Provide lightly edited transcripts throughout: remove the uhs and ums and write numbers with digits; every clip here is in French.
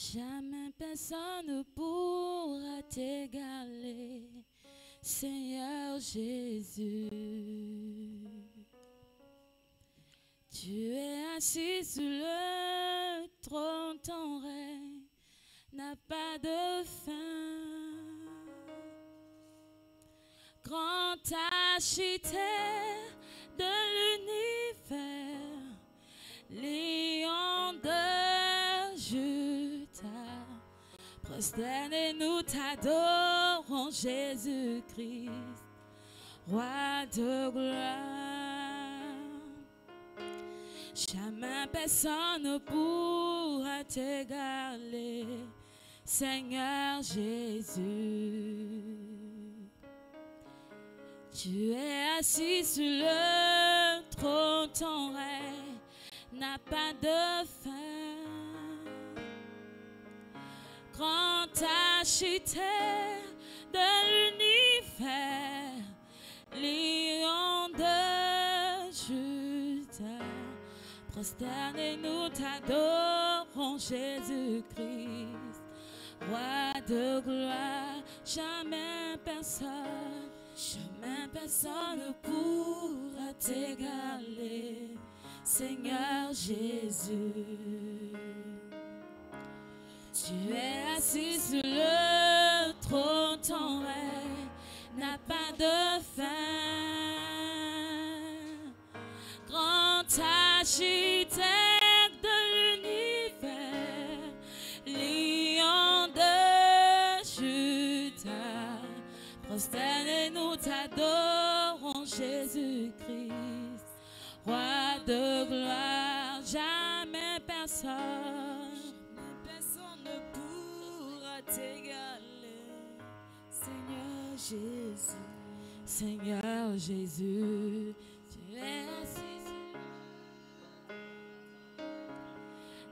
Jamais personne ne pourra t'égaler, Seigneur Jésus. Tu es assis sur le trône, ton règne n'a pas de fin. Grand architecte de l'univers, lion de Juda, prosternez-nous, t'adorons, Jésus-Christ, roi de gloire. Jamais personne ne pourra t'égaler, Seigneur Jésus. Tu es assis sur le trône, ton règne n'a pas de fin. Grand architecte de l'univers, lion de Juda, prosternez-nous, t'adorons, Jésus-Christ, roi de gloire. Jamais personne ne pourra t'égaler, Seigneur Jésus. Tu es assis sur le trône, ton règne n'a pas de fin. Grand architecte de l'univers, lion de Juda, prosternez-nous, t'adorons, Jésus-Christ, roi de gloire. Jamais personne ne pourra t'égaler, Seigneur Jésus. Seigneur Jésus, tu es assis sur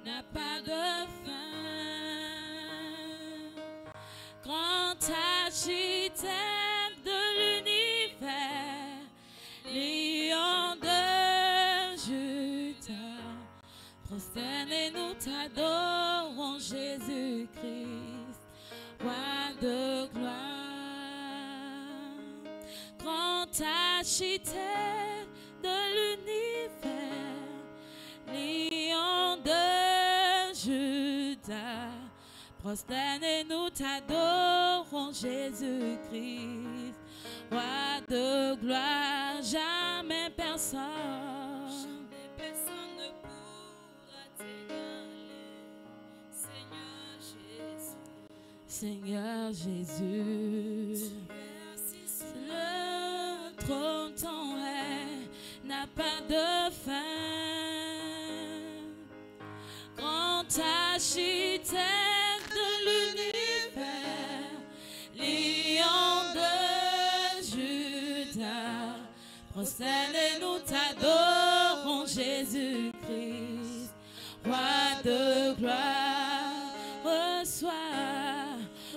n'a pas de fin. Grand architecte de l'univers, lion de Juda, prosternez-nous, t'adorons, Jésus-Christ, roi de gloire. Grand architecte de l'univers, lion de Juda, prosternez-nous, t'adorons, Jésus-Christ, roi de gloire. Jamais personne ne pourra t'égaler, Seigneur Jésus. Seigneur Jésus, sur le trône, ton règne n'a pas de fin. Grand architecte de l'univers, lion de Juda, prosternez-nous, t'adorons, Jésus-Christ, roi de gloire.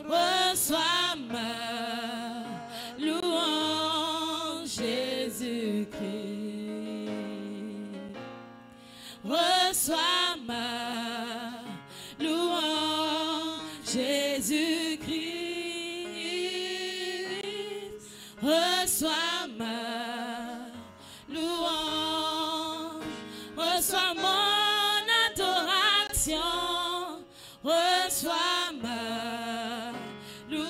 Reçois ma louange, Jésus-Christ. Reçois ma louange, Jésus-Christ. Reçois ma louange, reçois mon adoration, reçois ma louange,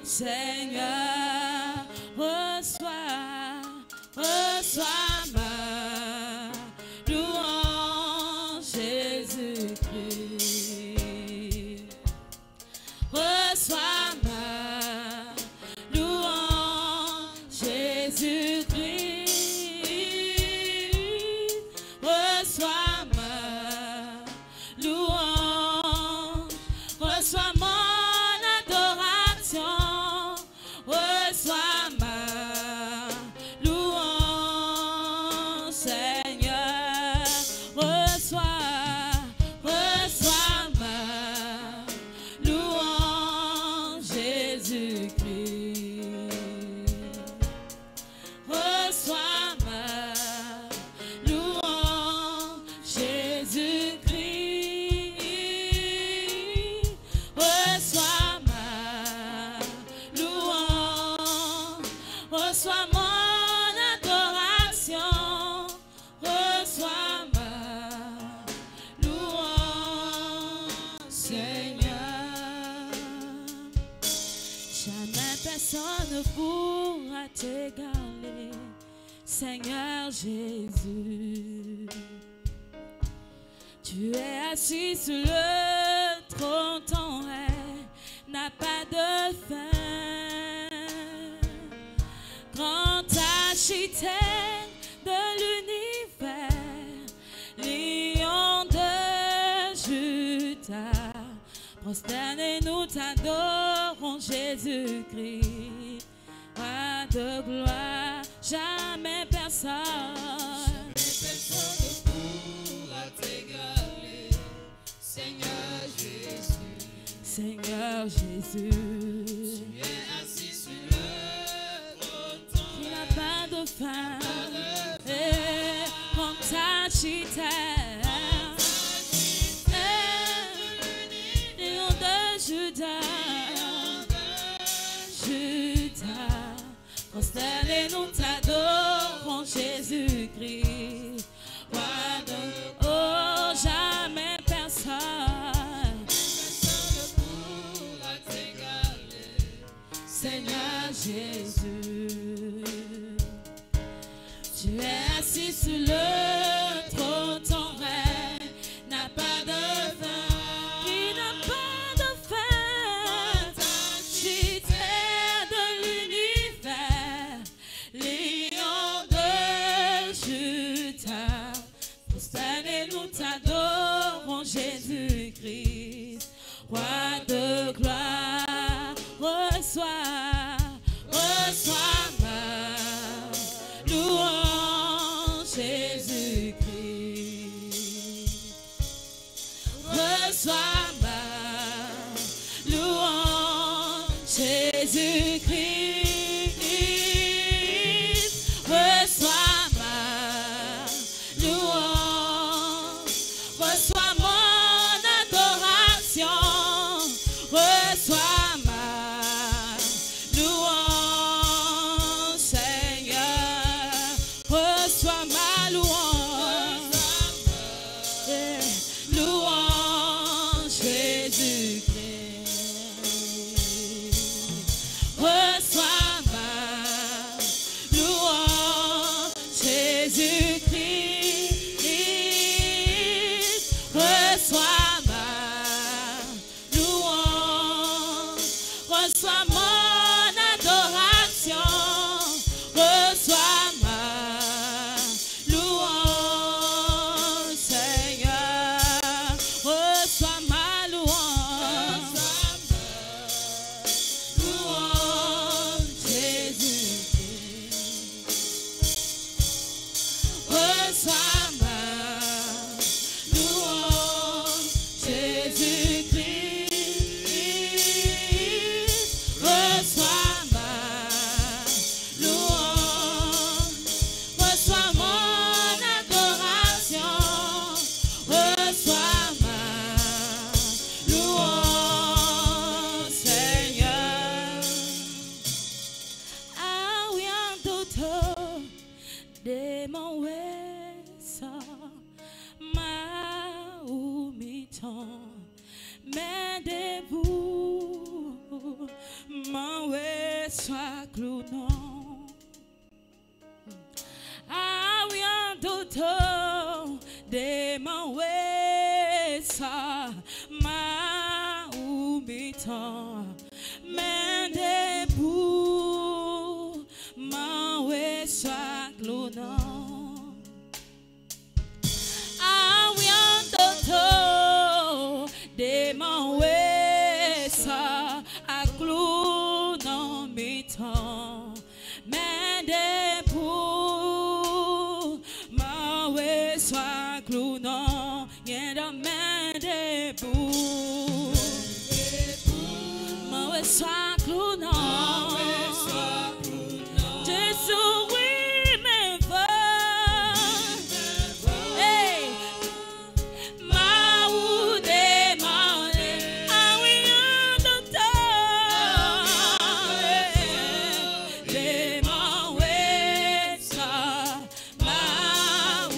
Seigneur. Reçois ma louange, Jésus-Christ. Reçois ma louange, Jésus-Christ. Seigneur Jésus. Tu es assis sur le trône, ton règne n'a pas de fin. Grand architecte de l'univers, lion de Juda, prosternés nous t'adorons, Jésus-Christ, roi de gloire, jamais personne. Personne ne pourra t'égaler, Seigneur Jésus. Seigneur Jésus, Tu es assis sur le trône, qui n'a pas de fin, et grand architecte, lion de Juda, prosternés nous t'adorons, Jésus-Christ, roi de oh jamais personne. personne ne pourra t'égaler, Seigneur Jésus, tu es assis sur le trône, ton règne n'a pas de fin, qui n'a pas de fin. Architecte de l'univers, lion de Juda, prosternés nous t'adorons, Jésus-Christ, roi de gloire, reçois ma louange, Jésus-Christ. Reçois ma louange, Jésus-Christ. Reçois ma louange, reçois mon adoration, reçois ma louange, Seigneur, reçois ma louange, louange, Jésus-Christ. Reçois ma louange, Jésus-Christ. Reçois ma louange, reçois mon adoration, reçois ma louange, Seigneur, reçois ma louange, Jésus-Christ. Reçois ma louange, Jésus-Christ. Reçois ma louange, reçois mon adoration, reçois ma louange, Seigneur. Awiandoto de mon wesa ma umiton, mais debout mon wesa clounon. Awiandoto de mon wesa ma umiton, mais debout mon wesa clounon. Awiandoto de mon wesa a clounon miton, mais debout mon wesa clounon, yendo mais debout mon wesa clounon. Jésus, oui, mais va. Hey, ma ou demande, ah oui, un docteur. Demande ça, ma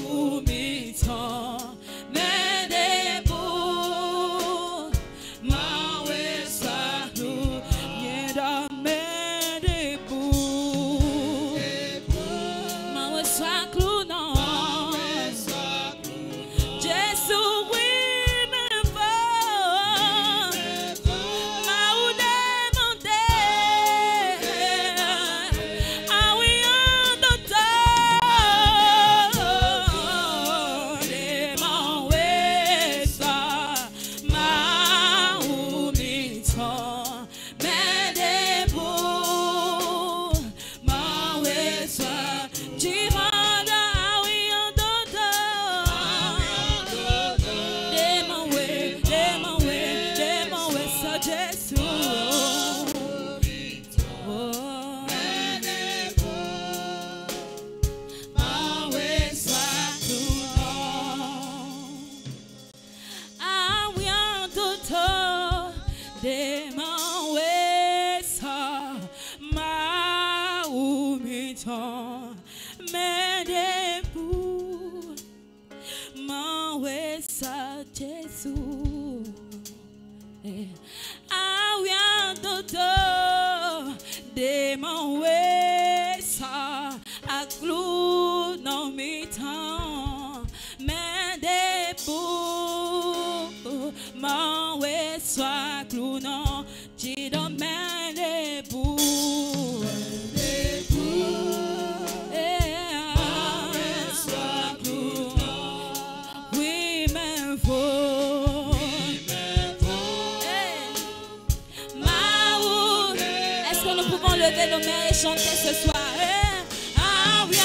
ou miton, mon ouais soit clounon, tu domaine debout. Lever nos mains et chanter ce soir. Ah oui,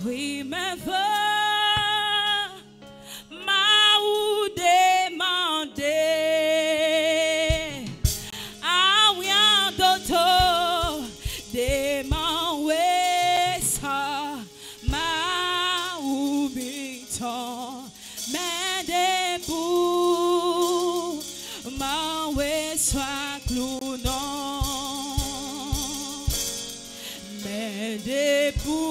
Oui, mais veux m'a ou demander ah oui en d'auto demander ça m'a ou biton mais debout m'a ouais soit clounon mais debout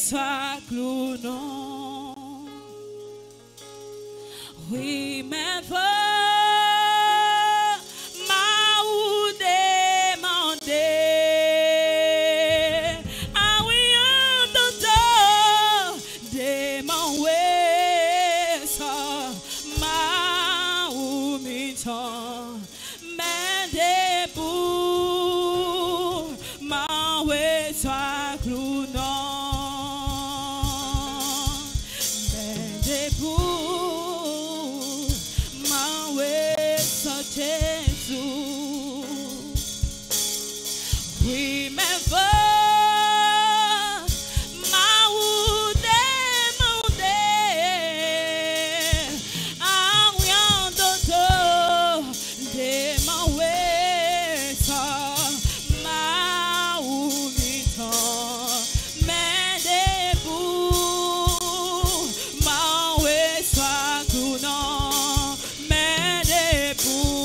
soit clounon. Oui, mais veux m'a ou demander. Ah oui, en d'auto demander ça m'a ou miton. Mais debout m'a ouais soit clounon. Oui, mais veux m'a ou demander ah oui en d'auto demander ça m'a ou miton mais debout m'a ouais soit clounon mais debout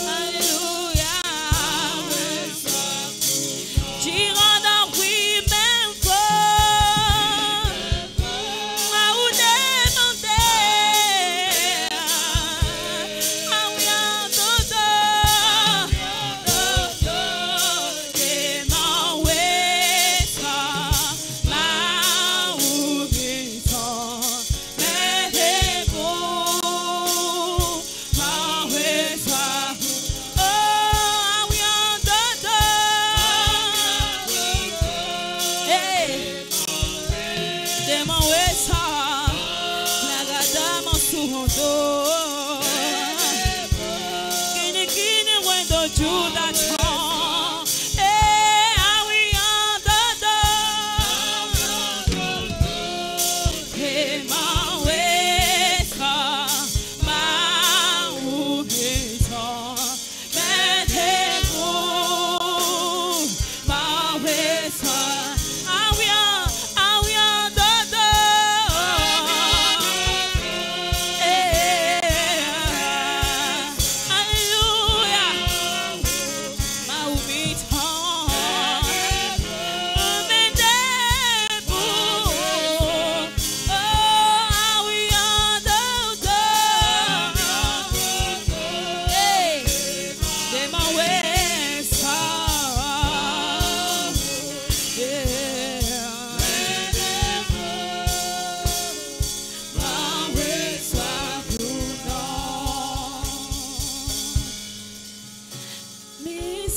alléluia.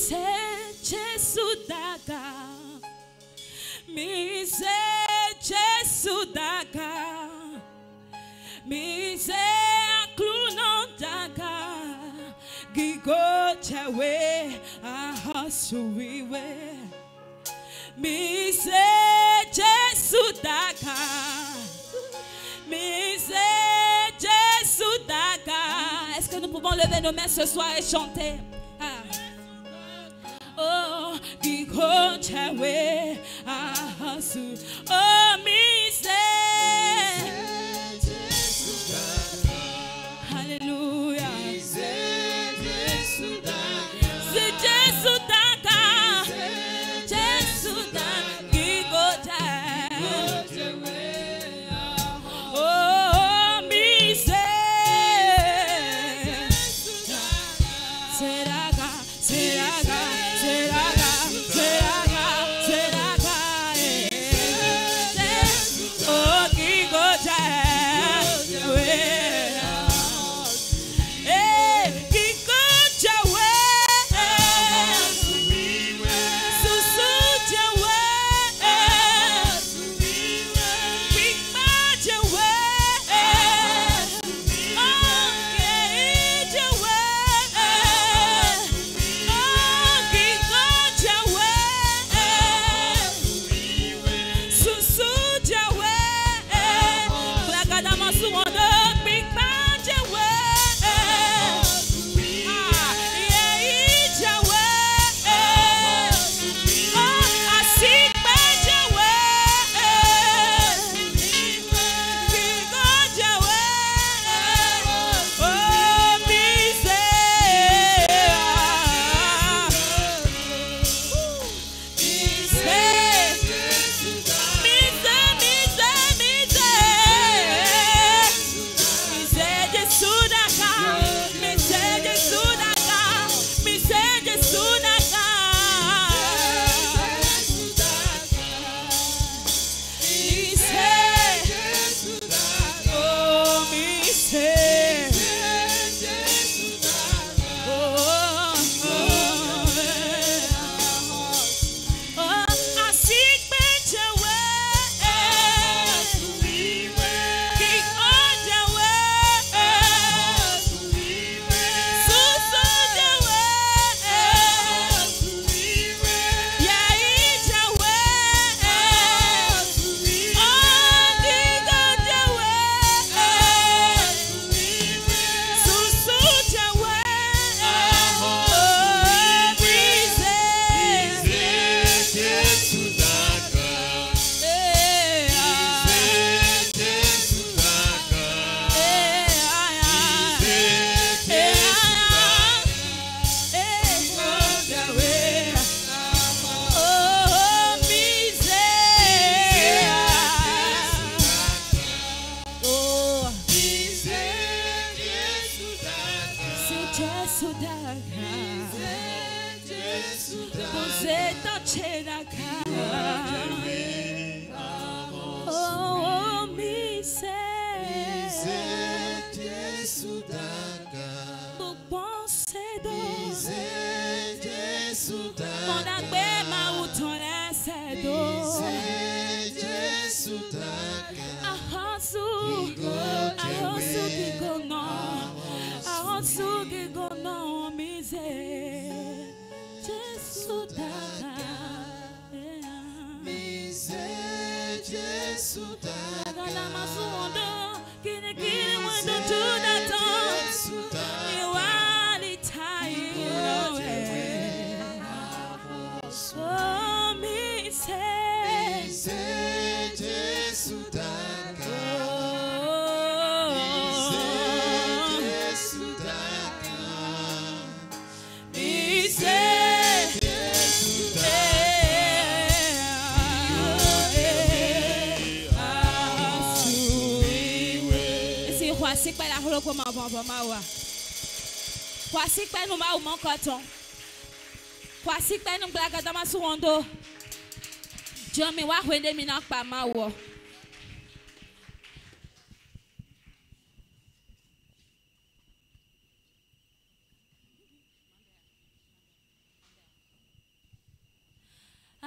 Jesus daga. Jesus daga. Cluno daga. Gigo chawe ahasuiwe. Jesus daga. Jesus daga. Est-ce que nous pouvons lever nos mains ce soir et chanter? Oh, Gigo chawe ahasu. Oh, Alléluia. C'est Jésus daga. Jésus daga. Gigo chawe. Oh, Seraga, Seraga, Seraga, Seraga, Seraga, oh, Gigo Jawe, Gigo Jawe, Susu Jawe, Big Ma Jawe,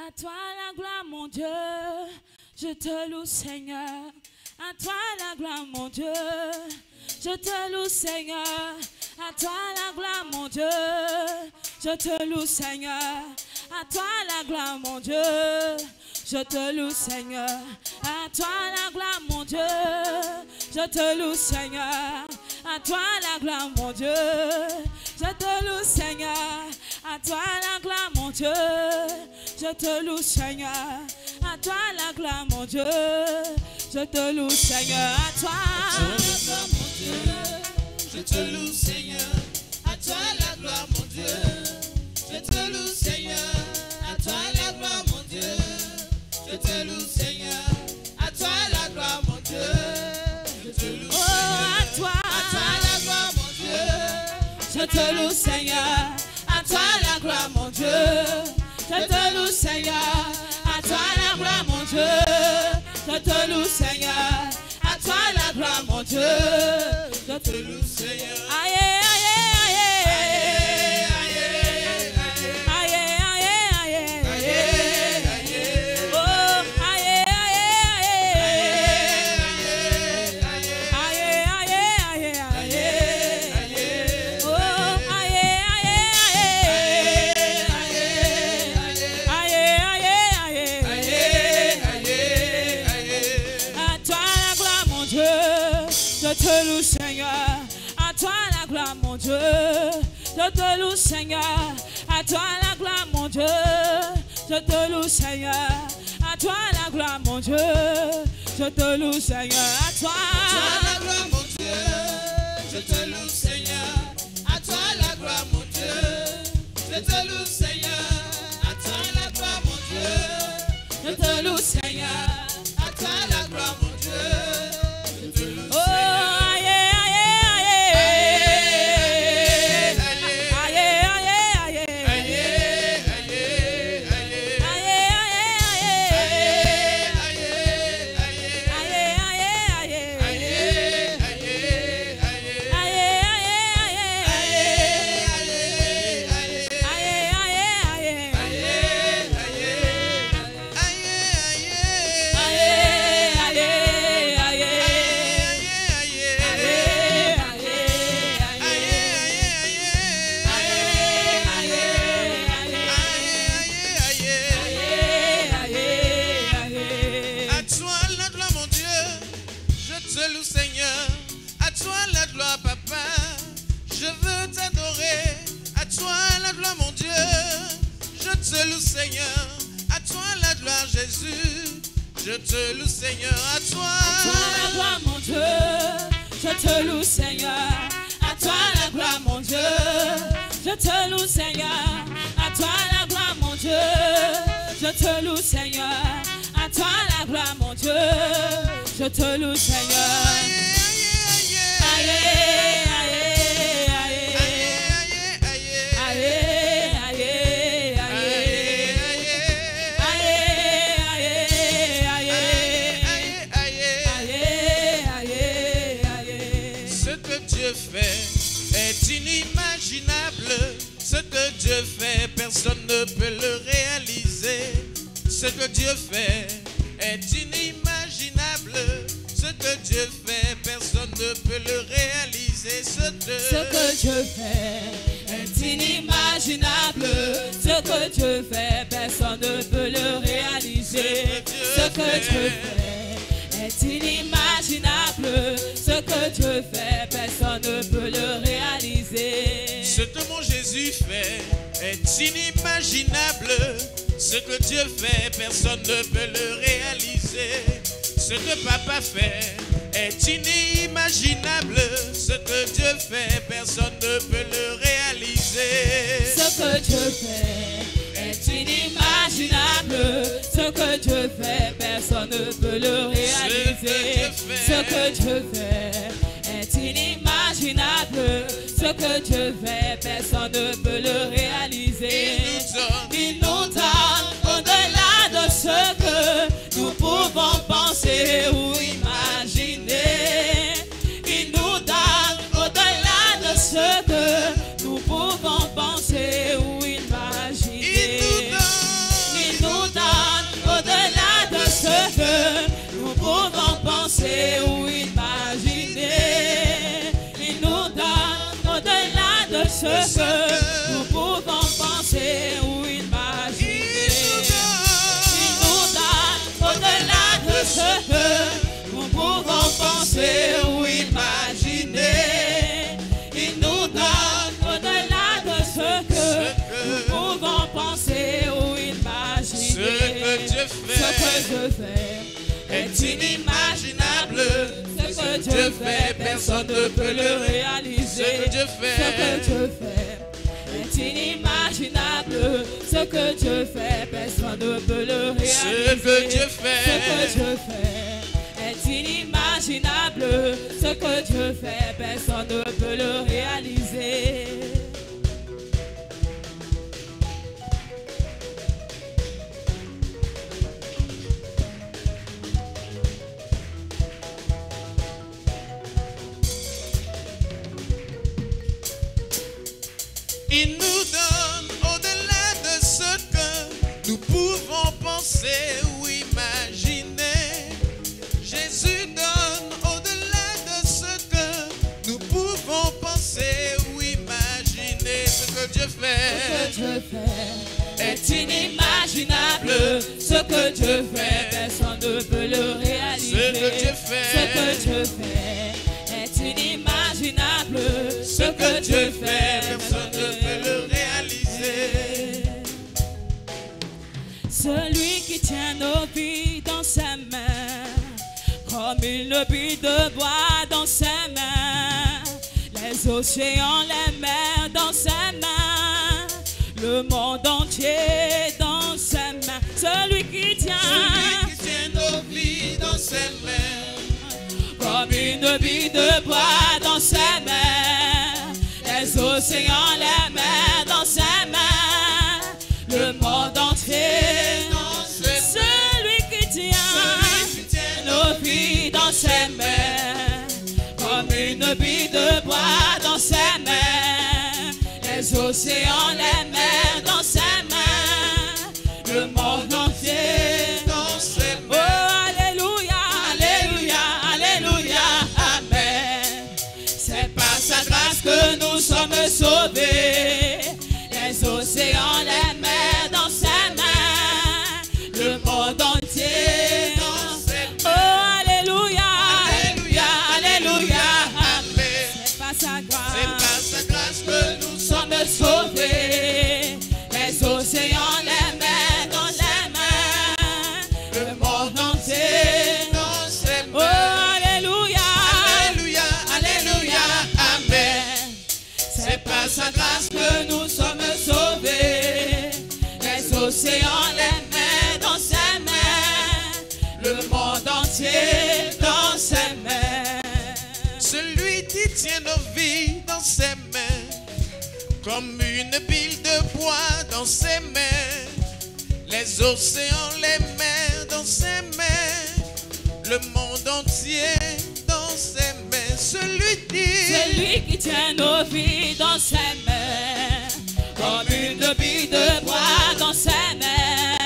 À toi la gloire, mon Dieu. Je te loue, Seigneur. À toi la gloire, mon Dieu. Je te loue, Seigneur. À toi la gloire, mon Dieu. Je te loue, Seigneur. À toi la gloire, mon Dieu. Je te loue, Seigneur. À toi la gloire, mon Dieu. Je te loue, Seigneur. À toi la gloire, mon Dieu. Je te loue, Seigneur. À toi la gloire, mon Dieu. Je te loue, Seigneur. À toi la gloire, mon Dieu. Je te loue, Seigneur. À toi la gloire, mon Dieu. Je te loue, Seigneur. À toi la gloire, mon Dieu. Je te loue, Seigneur. À toi la gloire, mon Dieu. Je te loue, Seigneur. À toi la gloire, mon Dieu. Je te loue, à toi la gloire, mon Dieu. Je te loue, Seigneur. À toi la gloire, mon Dieu. Je te loue, Seigneur. À toi la gloire, mon Dieu. Je te loue, Seigneur. À toi la gloire, mon Dieu. Je te loue, Seigneur. Aïe, aïe, aïe, aïe, aïe, aïe, aïe, oh, aïe, aïe, aïe, aïe, aïe, oh, aïe, à toi la gloire, mon Dieu. Je te loue, Seigneur. À toi la gloire, mon Dieu. Je te loue, Seigneur. À toi la gloire, mon Dieu. Je te loue, Seigneur. À toi la gloire, mon Dieu. Je te loue, Seigneur. À toi la gloire, mon Dieu. Je te loue, Seigneur. À toi la gloire, mon Dieu. Je te loue, Seigneur. À toi la gloire, mon Dieu. je te loue, Seigneur. À toi la gloire, mon Dieu. Je te loue, Oh, aïe, aïe, aïe, aïe, aïe, aïe, Seigneur. À toi la gloire, Jésus. Je te loue, Seigneur. À toi la gloire, mon Dieu. Je te loue, Seigneur. À toi la gloire, mon Dieu. Je te loue, Seigneur. À toi la gloire, mon Dieu. Je te loue, Seigneur. À toi la gloire, mon Dieu. Je te loue, Seigneur. Aïe, aïe, ce que Dieu fait, personne ne peut le réaliser. Ce que Dieu fait est inimaginable. Ce que Dieu fait, personne ne peut le réaliser. Ce que Dieu fait est inimaginable. Ce que Dieu fait, personne ne peut le réaliser. Ce que Dieu fait est inimaginable. Ce que Dieu fait, personne ne peut le réaliser. Ce que mon Jésus fait est inimaginable. Ce que Dieu fait, personne ne peut le réaliser. Ce que Papa fait est inimaginable. Ce que Dieu fait, personne ne peut le réaliser. Ce que Dieu fait est inimaginable. Ce que Dieu fait, personne ne peut le réaliser. Ce que Dieu fait est inimaginable. Ce que Dieu fait, personne ne peut le réaliser. Il nous donne au-delà de ce que nous pouvons penser ou imaginer. Il nous donne au-delà de ce que nous pouvons penser ou imaginer. Il nous donne pouvons penser ou imaginer. Ce que Dieu Ce que Dieu fait est inimaginable. Ce que Dieu fait, personne ne peut le réaliser. Ce que Dieu Ce que Dieu fait est inimaginable. Ce que Dieu fait, personne ne peut le réaliser. Ce que Dieu fait, Ce que Dieu fait est inimaginable. Ce que Dieu fait, personne ne peut le réaliser. il nous donne au-delà de ce que nous pouvons penser ou imaginer. Jésus donne au-delà de ce que nous pouvons penser ou imaginer. Ce que Dieu fait, Ce que Dieu fait est inimaginable. Ce que Dieu fait, personne ne peut le réaliser. Ce que Dieu fait, Ce que Dieu fait est inimaginable. Ce que Dieu fait, personne ne peut le réaliser. Celui qui tient nos vies dans ses mains, comme une bille de bois dans ses mains, les océans, les mers dans ses mains, le monde entier dans ses mains. Celui qui tient nos vies dans ses mains, comme une bille de bois dans ses mains, les océans, les mers dans ses mains, le monde entier dans ses mains. Celui qui tient nos vies dans ses mains, comme une bille de bois dans ses mains, les océans, les mers dans ses mains, le monde entier dans ses mains. Oh, alléluia, alléluia, alléluia, amen. C'est par sa grâce que nous sommes sauvés. Les océans, les mers dans ses mains, le monde entier dans ses mains. Oh, alléluia, alléluia, alléluia, amen. C'est par sa grâce que nous sommes sauvés. Les océans, les mers dans les mains, le monde entier dans ses mains. Oh, alléluia, alléluia, alléluia, amen. C'est par sa grâce que nous sommes sauvés. Les océans, les mers dans ses mains, le monde entier dans ses mains. celui qui tient nos vies dans ses mains, comme une pile de bois dans ses mains, les océans, les mers dans ses mains, le monde entier dans ses mains. Celui qui tient nos vies dans ses mains, comme une bille de bois dans ses mains,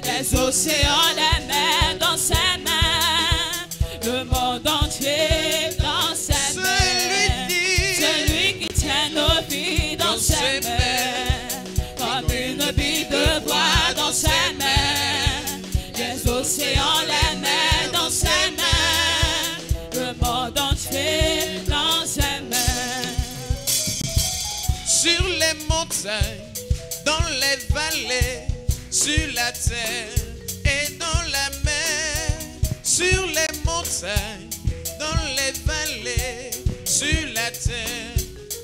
les océans, les mers dans ses mains, le monde entier dans ses mains. Celui qui tient nos vies dans ses mains, comme une bille de bois dans ses mains, les océans, les mers dans ses mains, le monde entier dans ses mains. Sur les montagnes, dans les vallées, sur la terre et dans la mer. Sur les montagnes, dans les vallées, sur la terre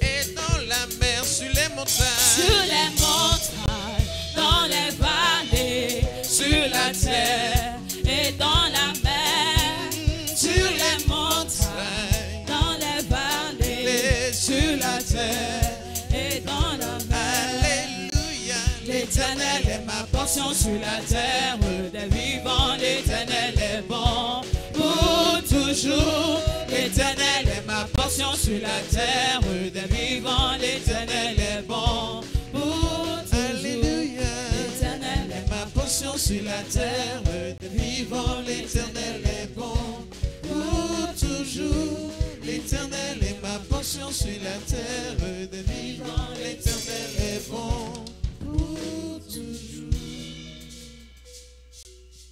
et dans la mer. Sur les montagnes, Sur les montagnes, dans les vallées, sur la terre et dans la mer. Sur les montagnes, dans les vallées, sur la terre et dans la mer. alléluia. L'Éternel est ma portion sur la terre des vivants. L'Éternel est bon pour toujours. L'Éternel est ma portion sur la terre des vivants. L'Éternel est bon pour toujours. Alléluia. L'Éternel est ma portion sur la terre des vivants. L'Éternel est bon pour toujours. L'Éternel est ma portion sur la terre des vivants. L'Éternel est bon pour toujours.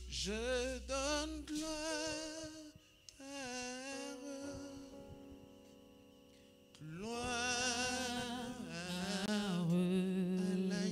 Je donne gloire, gloire à la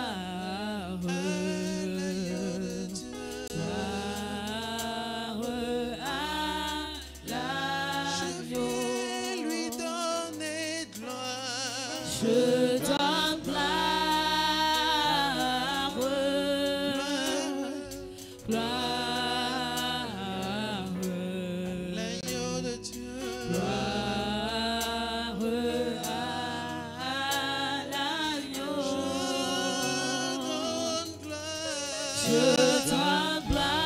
Gloire, gloire à l'agneau. Je vais lui donner gloire. Je donne gloire, gloire, L'agneau de Dieu. gloire à l'agneau. Je donne gloire,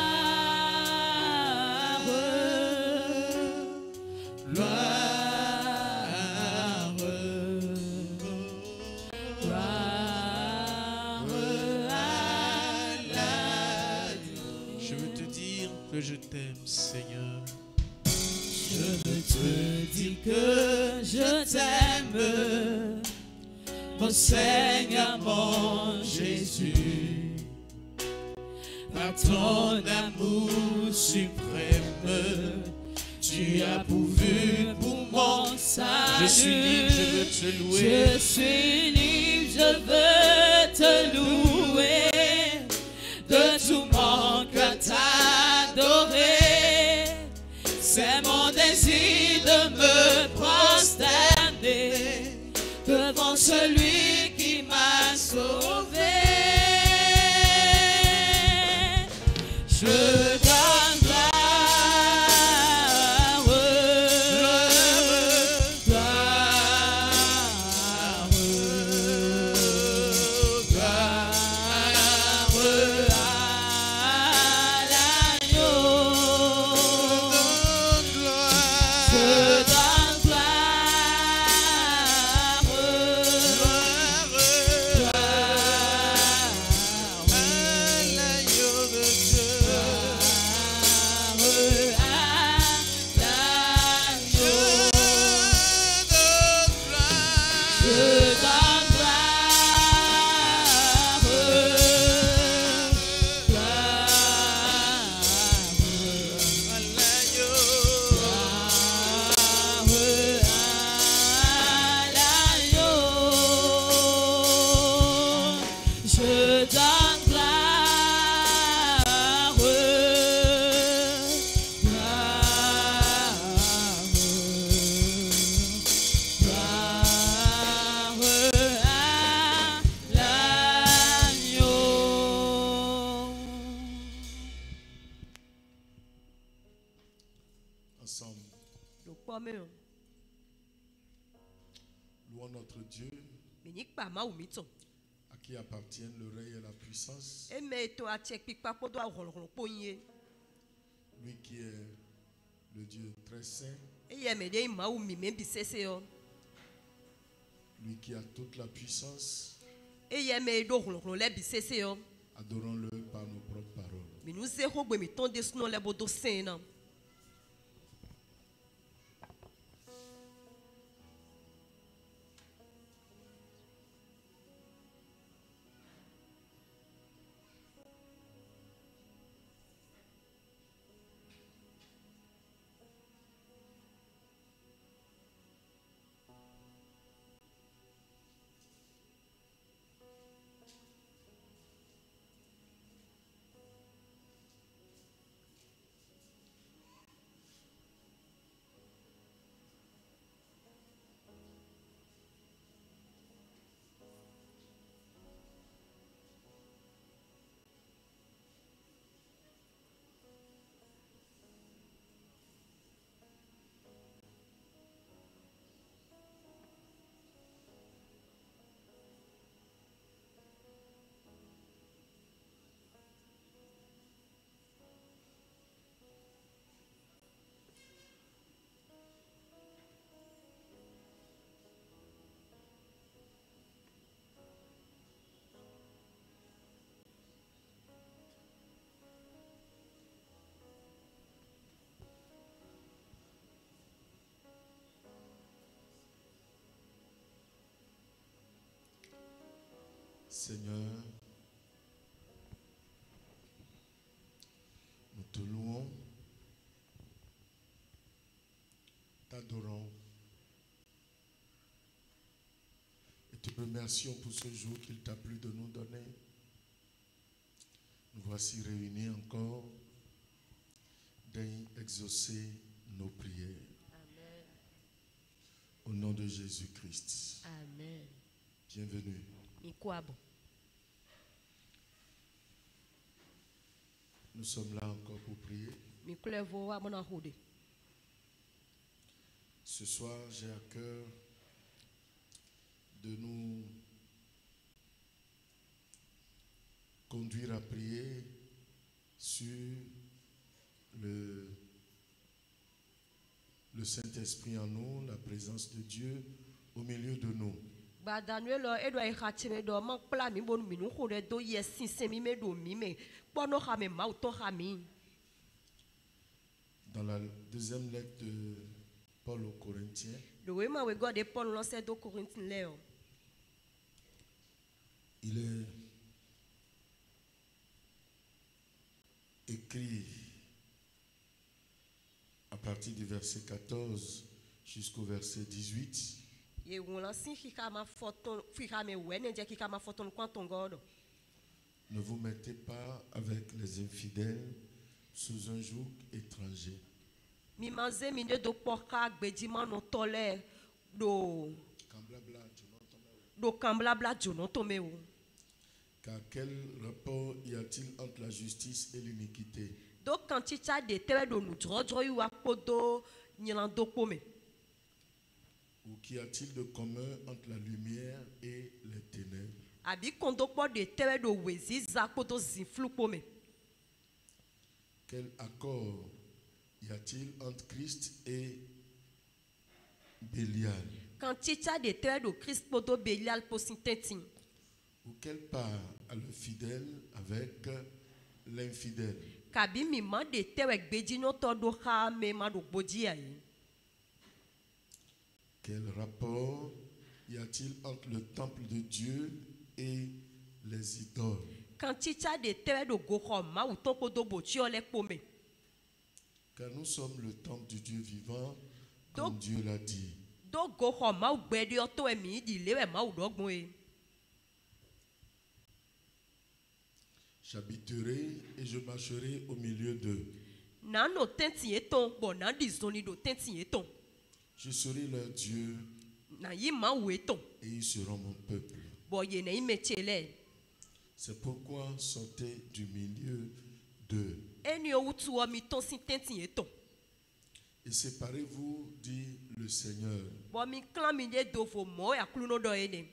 Je veux te dire que je t'aime, Seigneur. je te dis que je t'aime, mon Seigneur, mon Jésus, Par ton amour suprême, tu as pourvu pour mon salut. Je suis libre, je veux te louer. Je suis libre, je veux te louer, de tout mon cœur t'adorer. C'est mon désir de me prosterner devant celui qui m'a sauvé. Je donne gloire, gloire à l'agneau. Je donne gloire, Louons notre Dieu, à qui appartiennent le règne et la puissance, lui qui est le Dieu très saint, lui qui a toute la puissance, adorons-le par nos propres paroles. Seigneur, nous te louons, t'adorons et te remercions pour ce jour qu'il t'a plu de nous donner. Nous voici réunis encore, d'exaucer nos prières. Amen. Au nom de Jésus-Christ. Amen. Bienvenue. Mikwabo. Nous sommes là encore pour prier. Miklevo wa mona hode. Ce soir, j'ai à cœur de nous conduire à prier sur le Saint-Esprit en nous, la présence de Dieu au milieu de nous. Badanuelo edo ai khatime do man pla mi bonu minu hode do yesin se mi me do mi me. Pono khame ma uto khami. Dans la deuxième lettre de Paul aux Corinthiens, The way ma we God de Paul lo se do Corinthians leo. il est écrit à partir du verset 14 jusqu'au verset 18. Ye won sin kika ma photo fika me we ne je kika ma photo kwanton God. Ne vous mettez pas avec les infidèles sous un joug étranger. Mi manze mi ne do poka gbedima no tole do kambla bla jono to me o. Car quel rapport y a-t-il entre la justice et l'iniquité? Do kanticha de tewe do nu drodro yu apodo nyilando pome. Ou qu'y a-t-il de commun entre la lumière et les ténèbres? Abi kondo po de tewe do wezi zakodo zinflu pome. Quel accord y a-t-il entre Christ et Bélial? Kanticha de tewe do Christ podo belial posintentin. Ou quelle part a le fidèle avec l'infidèle? Kabi mi man de tewe gbedino to do ha me ma do bodi ayi. Quel rapport y a-t-il entre le temple de Dieu et les idoles? Kanticha de tewe do goho ma uton podo bochi ole pome. Car nous sommes le temple du Dieu vivant, comme Dieu l'a dit. Do goho ma gbedi oto emi di lewe ma udogbon e. J'habiterai et je marcherai au milieu d'eux. Nano tenti eton bo nan di zoni do tenti eton. Je serai leur Dieu Na yi ma wu eton. et ils seront mon peuple. Bo ye ne imechele. C'est pourquoi sortez du milieu d'eux Eni outu o mi ton sin tenti eton. et séparez-vous, dit le Seigneur. Bo mi klan mi de do vo mo ya kluno do ene.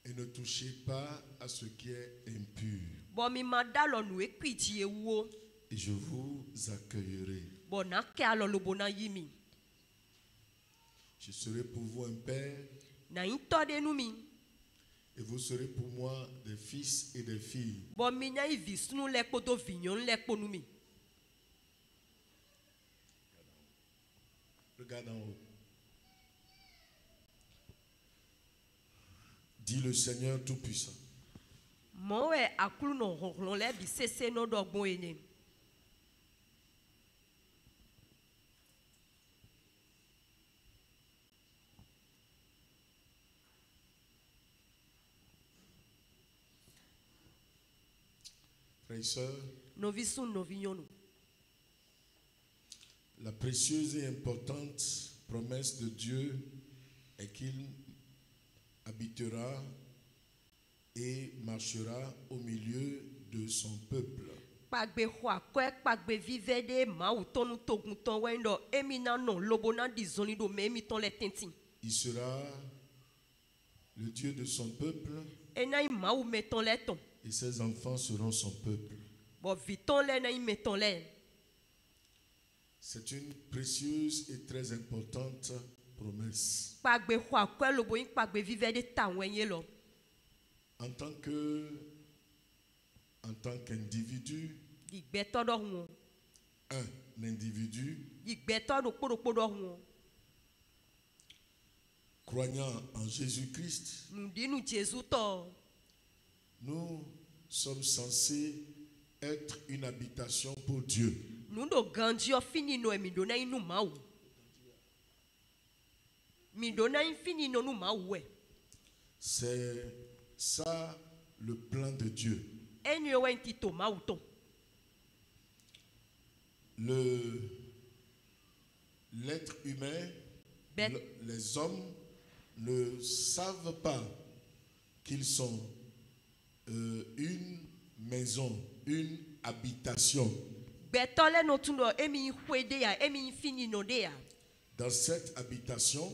Et ne touchez pas à ce qui est impur, Bo mi madalo nu ekwiji ewo. et je vous accueillerai. Bo na ke alo lobo na yimi. Je serai pour vous un père, Na into de nu mi. et vous serez pour moi des fils et des filles. Bo mi na ivi sunu lekpo do vignon lekpo nu mi. Regarde en haut. Dit le Seigneur Tout-Puissant. Mo e aklu no ronron le bi sese no dogbon ene. Frères et sœurs, Novi sun novi nyonu. la précieuse et importante promesse de Dieu est qu'il habitera et marchera au milieu de son peuple. Pagbe hwa kwe pagbe vive de ma utonu togun ton wendo emi na non lobo na di zoni do me emi ton le tenti. Il sera le Dieu de son peuple E na i ma ou meton le ton. et ses enfants seront son peuple. Bo viton le na i meton le. C'est une précieuse et très importante promesse. Pagbe hwa kwe lobo yin pagbe vive de ta wenye lo. En tant qu'individu, Igbe to do hun. un individu Igbe to do podo do hun. croyant en Jésus-Christ, Nu di nu Jesu to. nous sommes censés être une habitation pour Dieu. Nu do ganji o fini no emi do na inu ma ou. C'est ça le plan de Dieu. L'être humain, les hommes ne savent pas qu'ils sont une maison, une habitation. Dans cette habitation,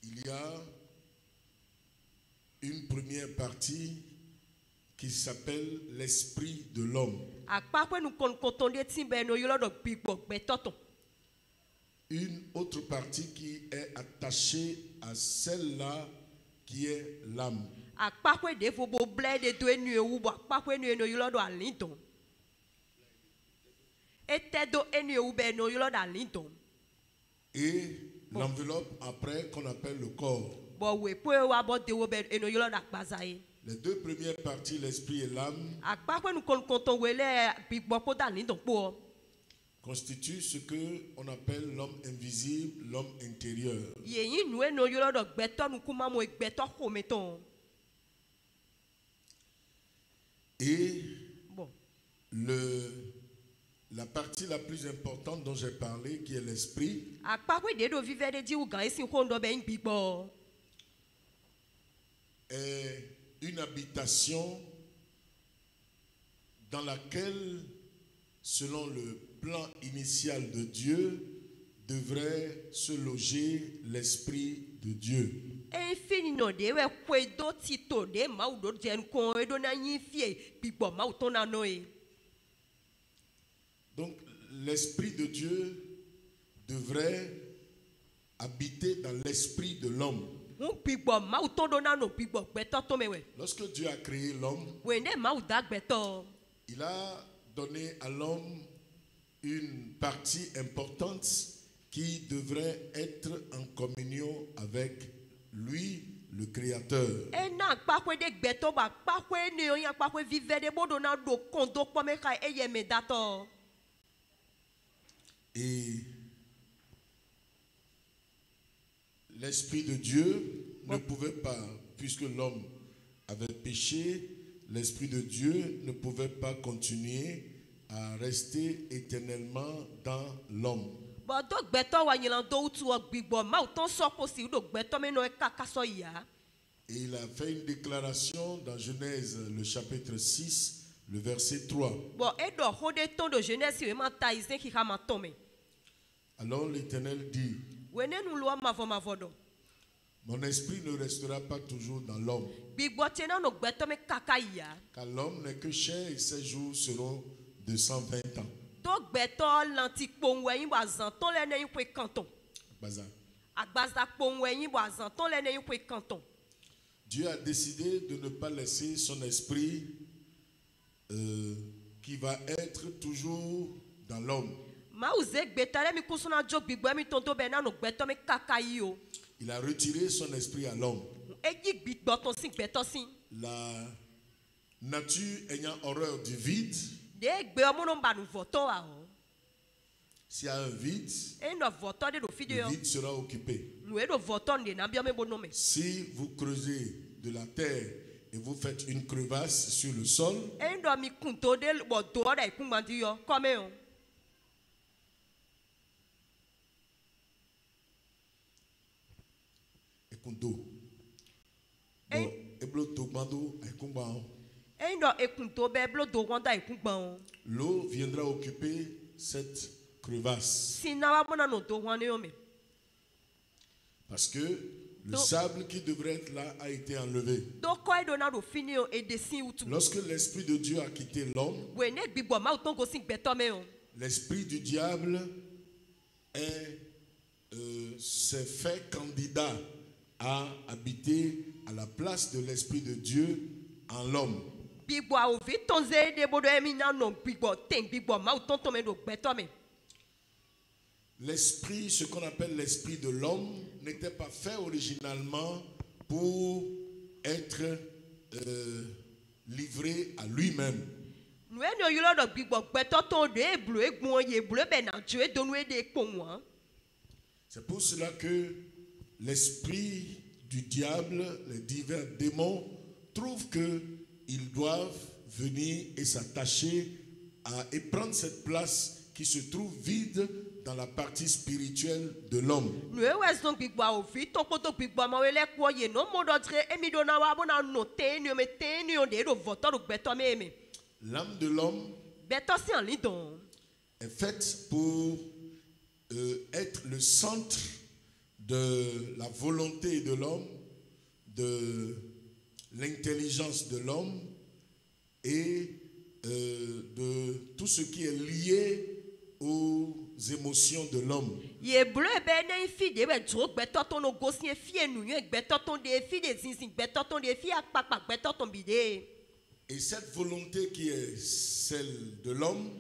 il y a une première partie qui s'appelle l'esprit de l'homme. Une autre partie qui est attachée à celle-là qui est l'âme. Et l'enveloppe après qu'on appelle le corps. Les deux premières parties, l'esprit et l'âme, constituent ce qu'on appelle l'homme invisible, l'homme intérieur. Et la partie la plus importante dont j'ai parlé, qui est l'esprit, est une habitation dans laquelle, selon le plan initial de Dieu, devrait se loger l'esprit de Dieu. Donc, l'esprit de Dieu devrait habiter dans l'esprit de l'homme. Lorsque Dieu a créé l'homme, il a donné à l'homme une partie importante qui devrait être en communion avec lui, le Créateur. Et l'Esprit de Dieu ne pouvait pas, puisque l'homme avait péché, l'Esprit de Dieu ne pouvait pas continuer à rester éternellement dans l'homme. Et il a fait une déclaration dans Genèse, le chapitre 6, le verset 3. Alors l'Éternel dit: mon esprit ne restera pas toujours dans l'homme, car l'homme n'est que chair et ses jours seront de 120 ans. Dieu a décidé de ne pas laisser son esprit qui va être toujours dans l'homme. Il a retiré son esprit à l'homme. La nature ayant horreur du vide, s'il y a un vide, le vide sera occupé. Si vous creusez de la terre et vous faites une crevasse sur le sol, l'eau viendra occuper cette crevasse. Parce que le sable qui devrait être là a été enlevé. Lorsque l'Esprit de Dieu a quitté l'homme, l'esprit du diable s'est fait candidat à habiter à la place de l'Esprit de Dieu en l'homme. L'esprit, ce qu'on appelle l'esprit de l'homme, n'était pas fait originalement pour être livré à lui-même. C'est pour cela que l'esprit du diable, les divers démons, trouvent qu'ils doivent venir et s'attacher et prendre cette place qui se trouve vide dans la partie spirituelle de l'homme. L'âme de l'homme est faite pour être le centre de la volonté de l'homme, de l'intelligence de l'homme et de tout ce qui est lié aux émotions de l'homme. Et cette volonté qui est celle de l'homme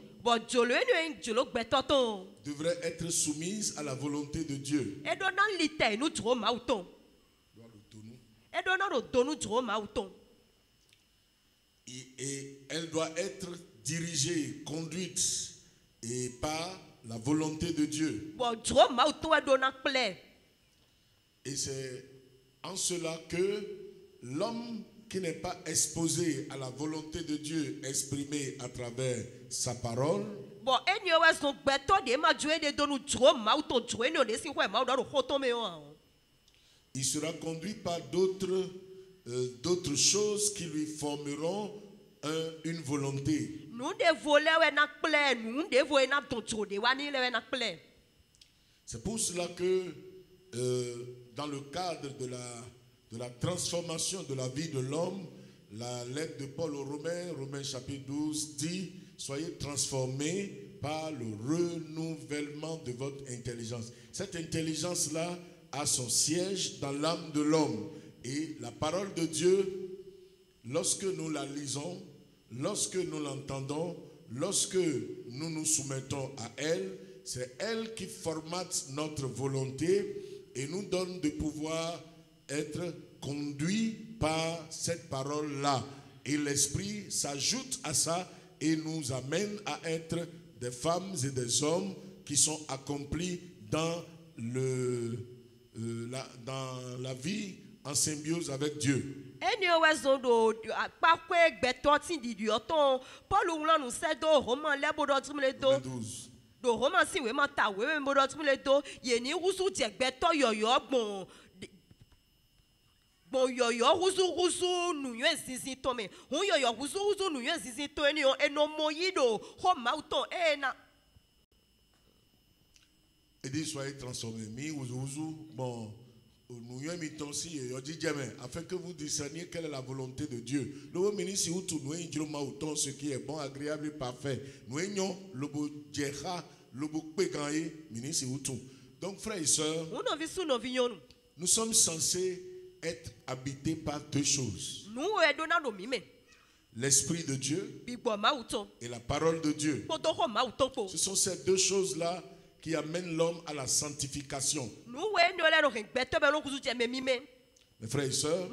devrait être soumise à la volonté de Dieu. Et elle doit être dirigée, conduite et par la volonté de Dieu. Et c'est en cela que l'homme qui n'est pas exposé à la volonté de Dieu exprimée à travers sa parole il sera conduit par d'autres choses qui lui formeront une volonté. C'est pour cela que dans le cadre de la transformation de la vie de l'homme, la lettre de Paul aux Romains chapitre 12 dit: soyez transformés par le renouvellement de votre intelligence. Cette intelligence-là a son siège dans l'âme de l'homme. Et la parole de Dieu, lorsque nous la lisons, lorsque nous l'entendons, lorsque nous nous soumettons à elle, c'est elle qui formate notre volonté et nous donne de pouvoir être conduits par cette parole-là. Et l'Esprit s'ajoute à ça et nous amène à être des femmes et des hommes qui sont accomplis dans la vie en symbiose avec Dieu. Et dit soyez transformés. Bon, afin que vous discerniez quelle est la volonté de Dieu. Ce qui est bon, agréable et parfait. Donc frères et sœurs, nous sommes censés être habités par deux choses: l'Esprit de Dieu et la parole de Dieu. Ce sont ces deux choses-là qui amènent l'homme à la sanctification. Mes frères et sœurs,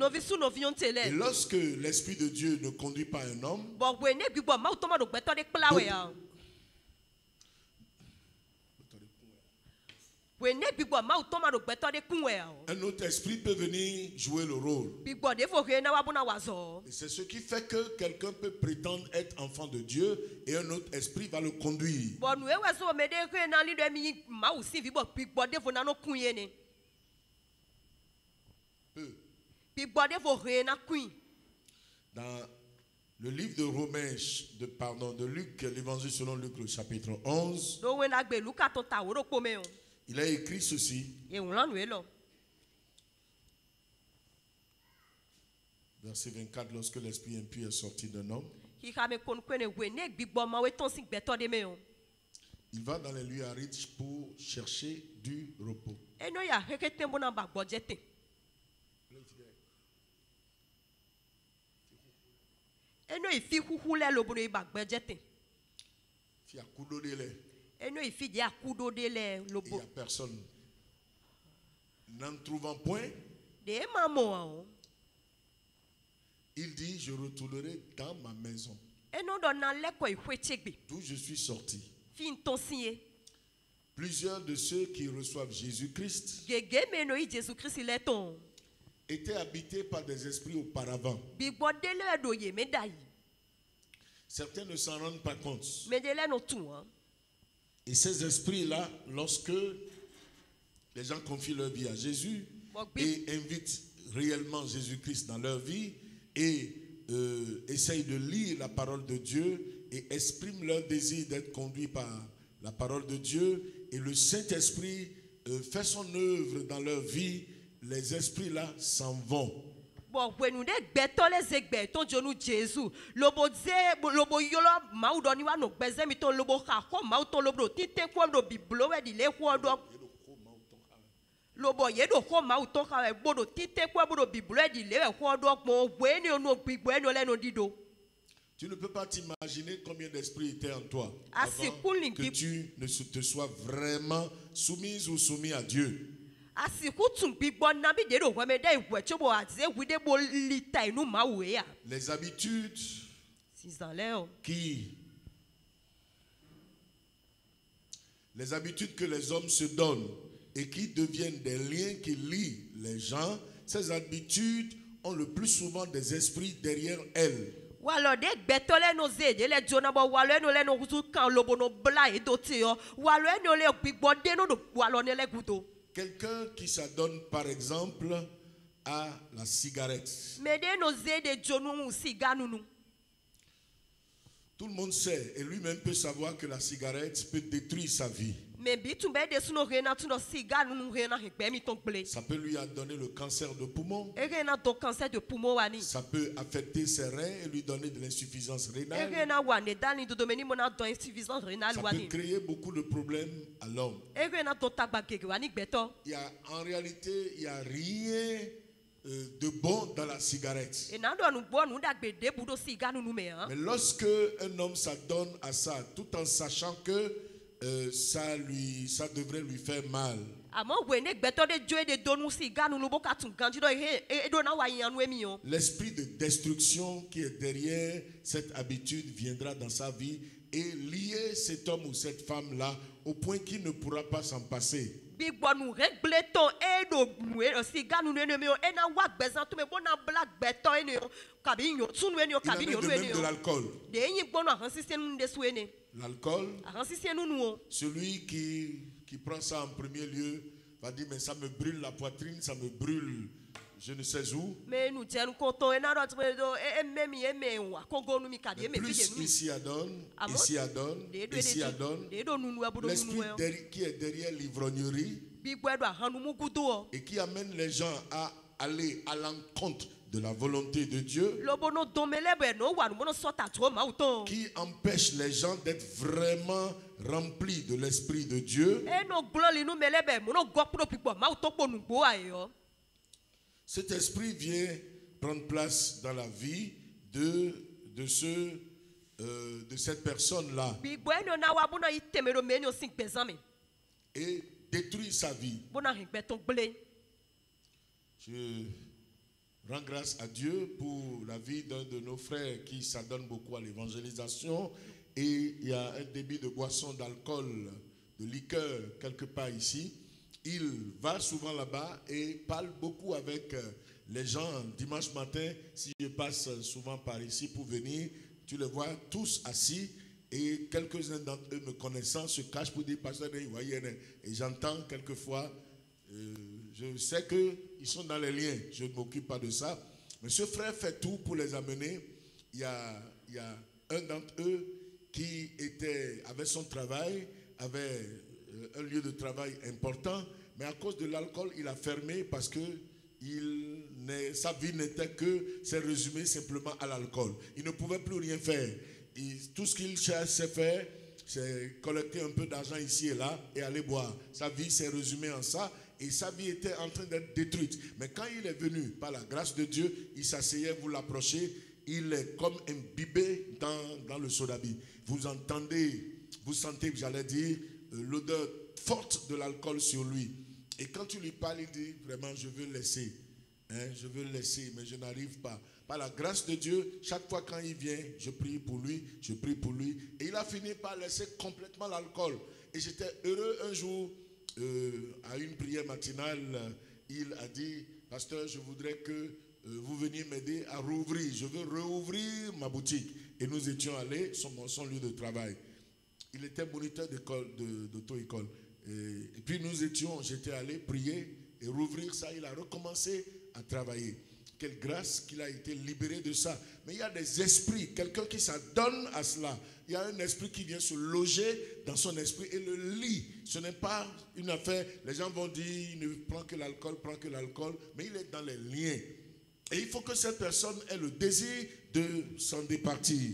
et lorsque l'Esprit de Dieu ne conduit pas un homme, un autre esprit peut venir jouer le rôle. Et c'est ce qui fait que quelqu'un peut prétendre être enfant de Dieu et un autre esprit va le conduire. Dans le livre de Romains, de Luc, l'évangile selon Luc, le chapitre 11, il a écrit ceci. Verset 24, lorsque l'esprit impur est sorti d'un homme, il va dans les lieux arides pour chercher du repos. Et il n'y a personne. N'en trouvant point, il dit: je retournerai dans ma maison d'où je suis sorti. plusieurs de ceux qui reçoivent Jésus-Christ Gege meno yi Jésus Christ il est ton. étaient habités par des esprits auparavant. Bigbodele do ye medai. Certains ne s'en rendent pas compte. Medele no tout hein. Et ces esprits-là, lorsque les gens confient leur vie à Jésus et invitent réellement Jésus-Christ dans leur vie et essayent de lire la parole de Dieu et expriment leur désir d'être conduits par la parole de Dieu, et le Saint-Esprit fait son œuvre dans leur vie, les esprits-là s'en vont. Bon, when nous beto les egbeto jonu Jésus, lobo yolo mau doni wa no gbeze mi ton lobo ka ko mau ton lobo tite ko do biblo we di le ko do lobo ye do ko mau ton ka we bodo tite ko bodo biblo di le ko do mo we ni onu gbigbo eni ole no dido. Tu ne peux pas t'imaginer combien d'esprits étaient en toi Ah, avant c'est cool, que tu ne te sois vraiment soumise ou soumis à Dieu. Les habitudes que les hommes se donnent et qui deviennent des liens qui lient les gens, ces habitudes ont le plus souvent des esprits derrière elles. Quelqu'un qui s'adonne par exemple à la cigarette. Tout le monde sait et lui-même peut savoir que la cigarette peut détruire sa vie. Ça peut lui donner le cancer de poumon. Ça peut affecter ses reins et lui donner de l'insuffisance rénale. Ça peut créer beaucoup de problèmes à l'homme. En réalité, il n'y a rien de bon dans la cigarette. Mais lorsque un homme s'adonne à ça, tout en sachant que ça devrait lui faire mal, l'esprit de destruction qui est derrière cette habitude viendra dans sa vie et lier cet homme ou cette femme-là au point qu'il ne pourra pas s'en passer. Le même de l'alcool. L'alcool, celui qui prend ça en premier lieu va dire mais ça me brûle la poitrine, ça me brûle je ne sais où. Mais plus il s'y adonne, l'esprit qui est derrière l'ivrognerie et qui amène les gens à aller à l'encontre de la volonté de Dieu, qui empêche les gens d'être vraiment remplis de l'Esprit de Dieu. Cet esprit vient prendre place dans la vie de cette personne-là et détruit sa vie. Je rends grâce à Dieu pour la vie d'un de nos frères qui s'adonne beaucoup à l'évangélisation, et il y a un débit de boisson, d'alcool, de liqueur quelque part ici. Il va souvent là-bas et parle beaucoup avec les gens. Dimanche matin, si je passe souvent par ici pour venir, tu les vois tous assis et quelques-uns d'entre eux me connaissant se cachent pour dire pasteur, et j'entends quelquefois, je sais qu'ils sont dans les liens, je ne m'occupe pas de ça, mais ce frère fait tout pour les amener. Il y a un d'entre eux qui avait son travail, avait un lieu de travail important, mais à cause de l'alcool, il a fermé parce que sa vie n'était que, c'est résumé simplement à l'alcool. Il ne pouvait plus rien faire. Tout ce qu'il sait faire, c'est collecter un peu d'argent ici et là et aller boire. Sa vie s'est résumée en ça et sa vie était en train d'être détruite. Mais quand il est venu, par la grâce de Dieu, il s'asseyait, vous l'approchez, il est comme imbibé dans le sodabi. Vous sentez, j'allais dire, l'odeur forte de l'alcool sur lui. Et quand tu lui parles, il dit vraiment je veux laisser. Je veux laisser, mais je n'arrive pas. Par la grâce de Dieu, chaque fois quand il vient, je prie pour lui, je prie pour lui. Et il a fini par laisser complètement l'alcool. Et j'étais heureux un jour, à une prière matinale, il a dit, pasteur, je voudrais que vous veniez m'aider à rouvrir. Je veux rouvrir ma boutique. Et nous étions allés sur son lieu de travail. Il était moniteur d'auto-école. Et puis j'étais allé prier et rouvrir ça. Il a recommencé à travailler. Quelle grâce qu'il a été libéré de ça. Mais il y a des esprits, quelqu'un qui s'adonne à cela. Il y a un esprit qui vient se loger dans son esprit et le lit. Ce n'est pas une affaire, les gens vont dire, il ne prend que l'alcool, mais il est dans les liens. Et il faut que cette personne ait le désir de s'en départir.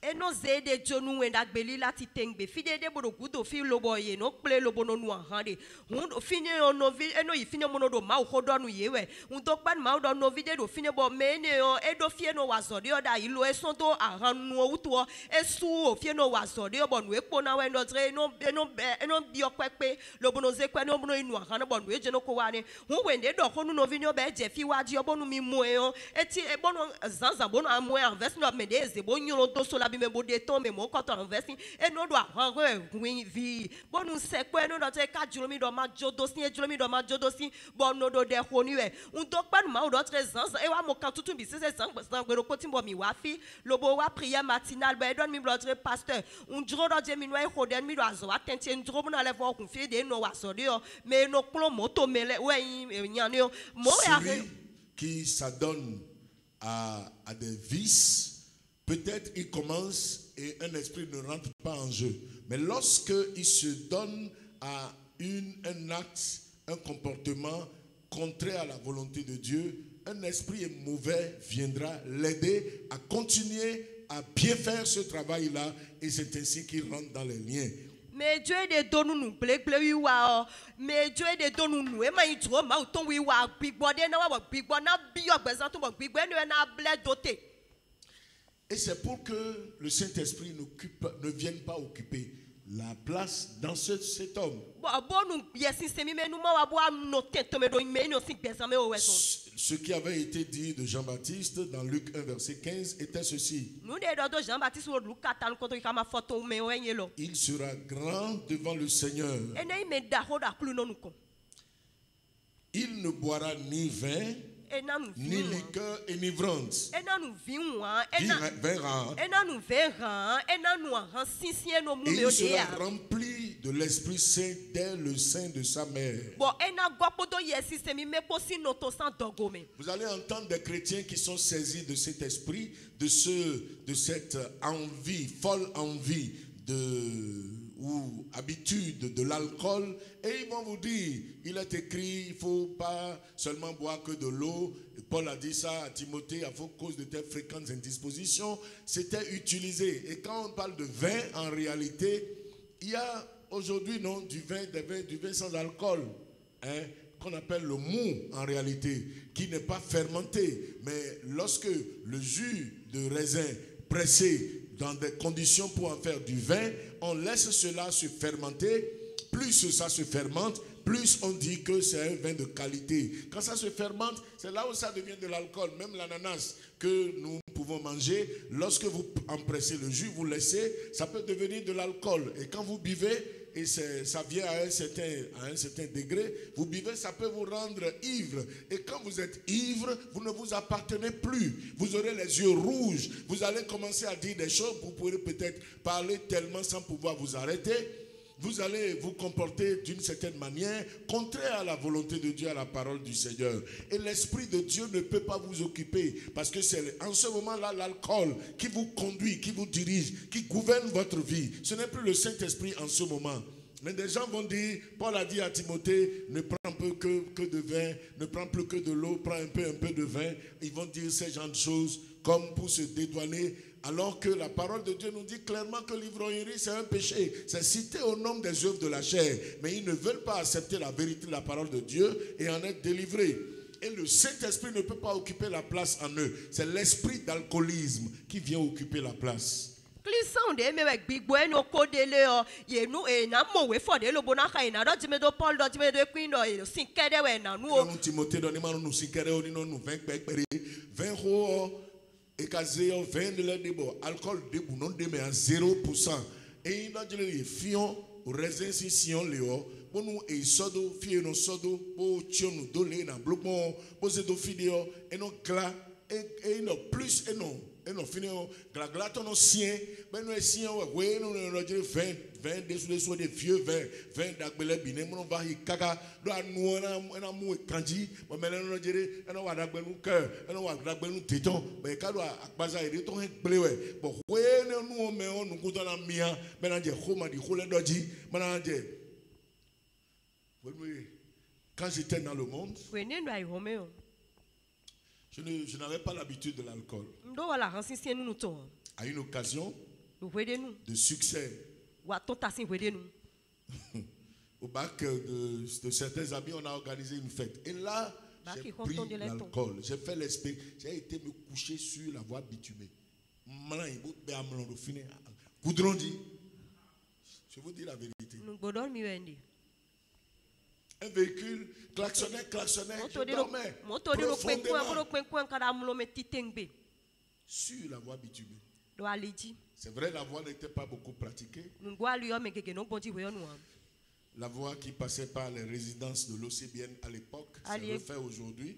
Eno zede jonu wenda gbeli lati tengbe fide de bodo gudo fi lobo ye no ple lobo no nu ahande hun fine no vi eno ifine mono do ma ho do nu yewe un to pan ma do no vide do fine bo mene o edo fie no wazode o da ilo eson to ahanu o uto esu o fie no wazode o bo nu epo na we no tre eno bi okpepe lobo no ze kwe no bo no inu ahanu bo nu eje no ko wane hun wende do ho nu no vi no be je fi waji o bo nu mi mo e o eti e bo no zanza bo no amoe anvers no me de ze bo nyolo to so la bi me bo de to me mo ko to anvers e no do ahanu vi bo nu se kwe no do te ka julo mi do ma jodosin e julo mi do ma jodosin bo no do de ho ni we un to pa nu ma o do tre zanza e wa mo kan tutun bi se zan gbero ko tin bo mi wa fi lobo wa prière matinale ba e don mi blotre pasteur un juro do je mi no e ho den mi do azo atenti en juro mo na le fo kun fi de no wa so de o me no plo moto me le we yin ni o mo ya qui s'adonne à des vices. Peut-être il commence et un esprit ne rentre pas en jeu. Mais lorsque il se donne à un acte, un comportement contraire à la volonté de Dieu, un esprit mauvais viendra l'aider à continuer à bien faire ce travail-là et c'est ainsi qu'il rentre dans les liens. Mais Dieu est de nous ple wi wa mais Dieu est de nous e ma itro ma ton wi wa gbigbo de na wa gbigbo na bi ogbezan to gbigbo enu na ble doté. Et c'est pour que le Saint-Esprit ne vienne pas occuper la place dans cet homme. Ce qui avait été dit de Jean-Baptiste dans Luc 1 verset 15 était ceci. Il sera grand devant le Seigneur. Il ne boira ni vin, ni liqueur enivrante, et il sera rempli de l'Esprit Saint dès le sein de sa mère. Vous allez entendre des chrétiens qui sont saisis de cet esprit, de cette envie, folle envie ou habitude de l'alcool, et ils vont vous dire, il est écrit, il ne faut pas seulement boire que de l'eau. Paul a dit ça à Timothée à cause de tes fréquentes indispositions. C'était utilisé. Et quand on parle de vin, en réalité, il y a aujourd'hui du vin sans alcool, hein, qu'on appelle le mou en réalité, qui n'est pas fermenté. Mais lorsque le jus de raisin pressé dans des conditions pour en faire du vin, on laisse cela se fermenter. Plus ça se fermente, plus on dit que c'est un vin de qualité. Quand ça se fermente, c'est là où ça devient de l'alcool. Même l'ananas que nous pouvons manger, lorsque vous en pressez le jus, vous laissez, ça peut devenir de l'alcool. Et quand vous buvez, et ça vient à un certain degré, vous buvez, ça peut vous rendre ivre. Et quand vous êtes ivre, vous ne vous appartenez plus. Vous aurez les yeux rouges. Vous allez commencer à dire des choses. Vous pourrez peut-être parler tellement sans pouvoir vous arrêter. Vous allez vous comporter d'une certaine manière contraire à la volonté de Dieu, à la parole du Seigneur. Et l'Esprit de Dieu ne peut pas vous occuper parce que c'est en ce moment-là l'alcool qui vous conduit, qui vous dirige, qui gouverne votre vie. Ce n'est plus le Saint-Esprit en ce moment. Mais des gens vont dire, Paul a dit à Timothée, ne prends peu que de vin, ne prends plus que de l'eau, prends un peu de vin. Ils vont dire ces genres de choses comme pour se dédouaner. Alors que la parole de Dieu nous dit clairement que l'ivrognerie c'est un péché. C'est cité au nom des œuvres de la chair. Mais ils ne veulent pas accepter la vérité de la parole de Dieu et en être délivrés. Et le Saint-Esprit ne peut pas occuper la place en eux. C'est l'esprit d'alcoolisme qui vient occuper la place. Clissant de me big boy no code le ye no e na mo we for de lo bona ka ina do me do Paul do me do Queen do e sin kede we na nu Nous Timothée donne ma nous sikere on nous 20 pekpere 20 ho et casé 20 de la débo alcool de non de mais à 0%. Et il a dit les fions au raisin si sion léo pour nous et sodo fie no sodo pour tion nous donner na bloquement pour ce do vidéo et non cla et non plus et non fini gla ton sien ben nous sien ouais nous a dit 20 des vieux 20 d'agbele biné mon va hi kaka do anu na mu kanji mo mele no jere na wa dagbelu cœur na wa dagbelu téton ben ka do agbaza ide ton gbele we bo we nu me on ku to na mia ben na je khoma di khole doji man je quand j'étais dans le monde je n'avais pas l'habitude de l'alcool. À une occasion de succès, au bac de certains amis, on a organisé une fête. Et là, j'ai pris l'alcool. J'ai fait l'esprit. J'ai été me coucher sur la voie bitumée. Je vous dis la vérité. Un véhicule klaxonnait, je dormais profondément sur la voie bitumée. C'est vrai, la voie n'était pas beaucoup pratiquée. La voie qui passait par les résidences de l'OCBN à l'époque, c'est refait aujourd'hui.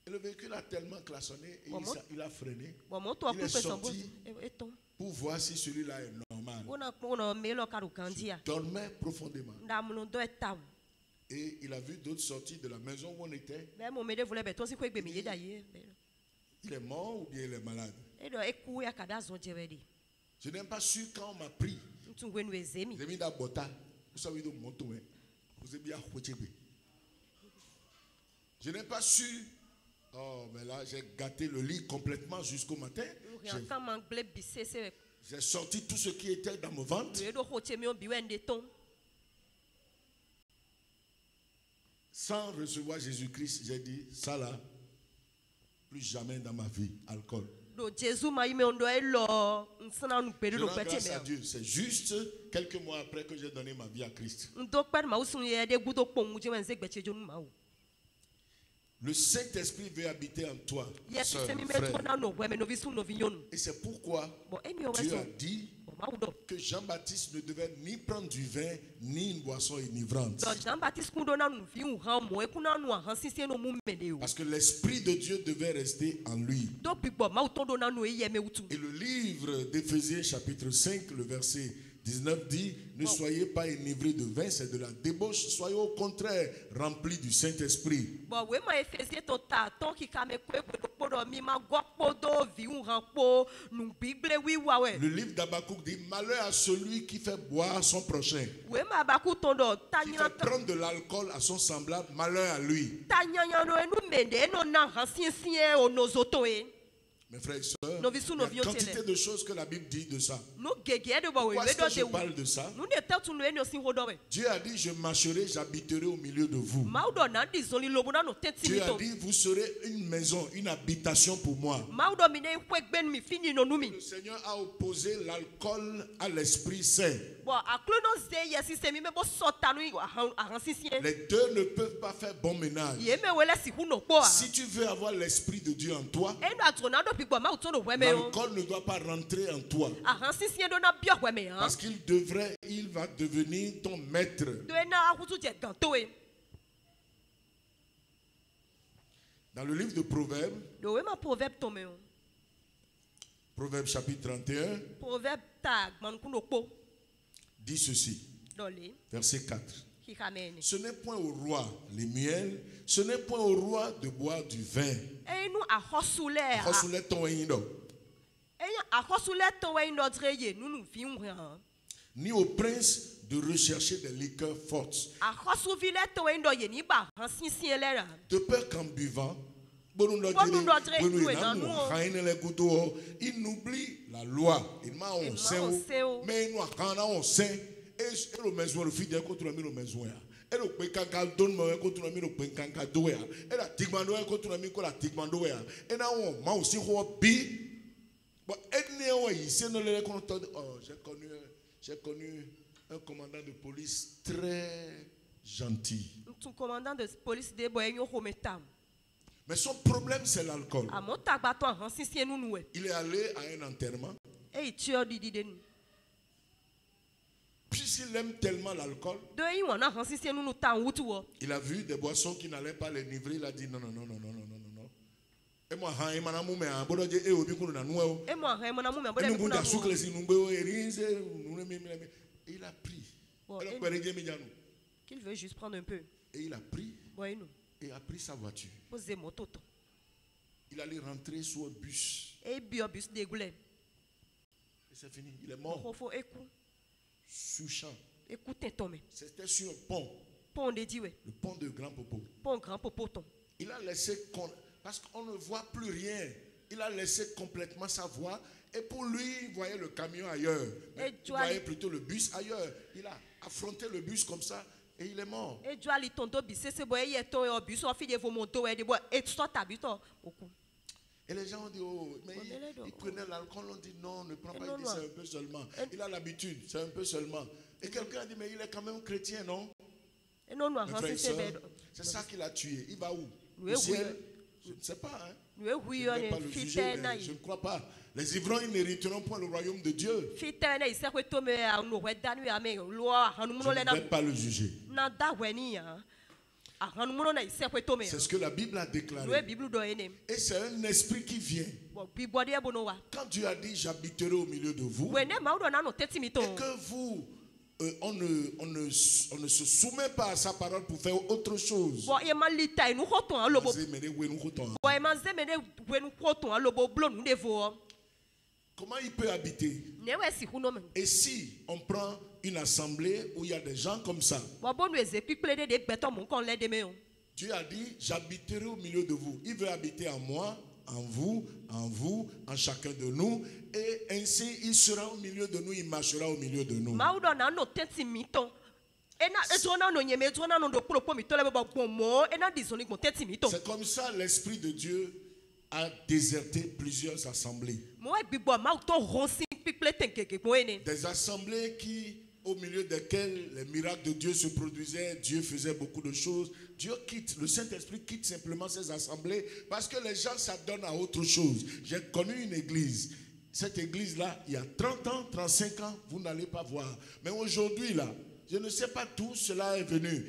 Et le véhicule a tellement klaxonné et il a freiné. Il est sorti pour voir si celui-là est normal. Je dormais profondément. Et il a vu d'autres sorties de la maison où on était. Il est mort ou bien il est malade? Je n'ai pas su quand on m'a pris. J'ai mis dans bota. Je n'ai pas su. Oh, mais là, j'ai gâté le lit complètement jusqu'au matin. J'ai sorti tout ce qui était dans mon ventre. Sans recevoir Jésus-Christ, j'ai dit, ça là, plus jamais dans ma vie, alcool. Je rends grâce à Dieu. C'est juste quelques mois après que j'ai donné ma vie à Christ. Le Saint-Esprit veut habiter en toi, sœur, frère. Et c'est pourquoi Dieu a dit que Jean-Baptiste ne devait ni prendre du vin, ni une boisson enivrante. Parce que l'Esprit de Dieu devait rester en lui. Et le livre d'Éphésiens chapitre 5, le verset 19 dit, ne soyez pas enivrés de vin, c'est de la débauche, soyez au contraire remplis du Saint-Esprit. Le livre d'Habakkuk dit, malheur à celui qui fait boire son prochain, qui fait prendre de l'alcool à son semblable, malheur à lui. Mes frères et sœurs, il y a une quantité de choses que la Bible dit de ça. Pourquoi est-ce que je parle de ça? Dieu a dit, je marcherai, j'habiterai au milieu de vous. Dieu a dit, vous serez une maison, une habitation pour moi. Le Seigneur a opposé l'alcool à l'Esprit Saint. Les deux ne peuvent pas faire bon ménage. Si tu veux avoir l'Esprit de Dieu en toi, l'alcool ne doit pas rentrer en toi. Parce qu'il va devenir ton maître. Dans le livre de Proverbes, Proverbes chapitre 31, dit ceci, verset 4. Ce n'est point au roi les miels, ce n'est point au roi de boire du vin. Ni au prince de rechercher des liqueurs fortes. De peur qu'en buvant, il n'oublie la loi. Il m'a mais il nous a et le maison le fidèle contre le maison. Et le pékanka donne moi quand on a mis le pékanka doya. Et la tigmando quand on a mis quoi la tigmando ya. Et là on m'a aussi bi. Bon, et néo ici nous les comptons. Oh, j'ai connu un commandant de police très gentil. Un commandant de police de boyenyo hometam. Mais son problème c'est l'alcool. A mon tabato en sisien nous nous. Il est allé à un enterrement. Et il tue di di nous. Puisqu'il aime tellement l'alcool, il a vu des boissons qui n'allaient pas l'enivrer. Il a dit non. Et moi, il a pris. Qu'il veut juste prendre un peu. Et il a pris. Et a pris sa voiture. Il allait rentrer sur un bus. Et c'est fini. Il est mort. Sous champ. C'était sur un pont. Le pont de Grand Popo. Il a laissé, parce qu'on ne voit plus rien, il a laissé complètement sa voix. Et pour lui, il voyait le camion ailleurs. Mais il voyait plutôt le bus ailleurs. Il a affronté le bus comme ça et il est mort. Et les gens ont dit, oh, mais il prenait l'alcool, on dit non, ne prends pas, il dit c'est un peu seulement. Il a l'habitude, c'est un peu seulement. Et quelqu'un a dit, mais il est quand même chrétien, non? C'est ça qui l'a tué. Il va où? Au ciel? Je ne sais pas. Hein? Je ne vais pas le juger, mais je ne crois pas. Les ivrognes, ils n'hériteront point le royaume de Dieu. Je ne vais pas le juger. C'est ce que la Bible a déclaré. Et c'est un esprit qui vient. Quand Dieu a dit j'habiterai au milieu de vous, et que vous, on ne se soumet pas à sa parole pour faire autre chose. Comment il peut habiter? Et si on prend une assemblée où il y a des gens comme ça, Dieu a dit j'habiterai au milieu de vous. Il veut habiter en moi, en vous, en chacun de nous. Et ainsi il sera au milieu de nous, il marchera au milieu de nous. C'est comme ça l'Esprit de Dieu a déserté plusieurs assemblées. Des assemblées qui, au milieu desquelles les miracles de Dieu se produisaient, Dieu faisait beaucoup de choses. Dieu quitte, le Saint-Esprit quitte simplement ces assemblées parce que les gens s'adonnent à autre chose. J'ai connu une église. Cette église-là, il y a 30 ans, 35 ans, vous n'allez pas voir. Mais aujourd'hui, là, je ne sais pas d'où cela est venu.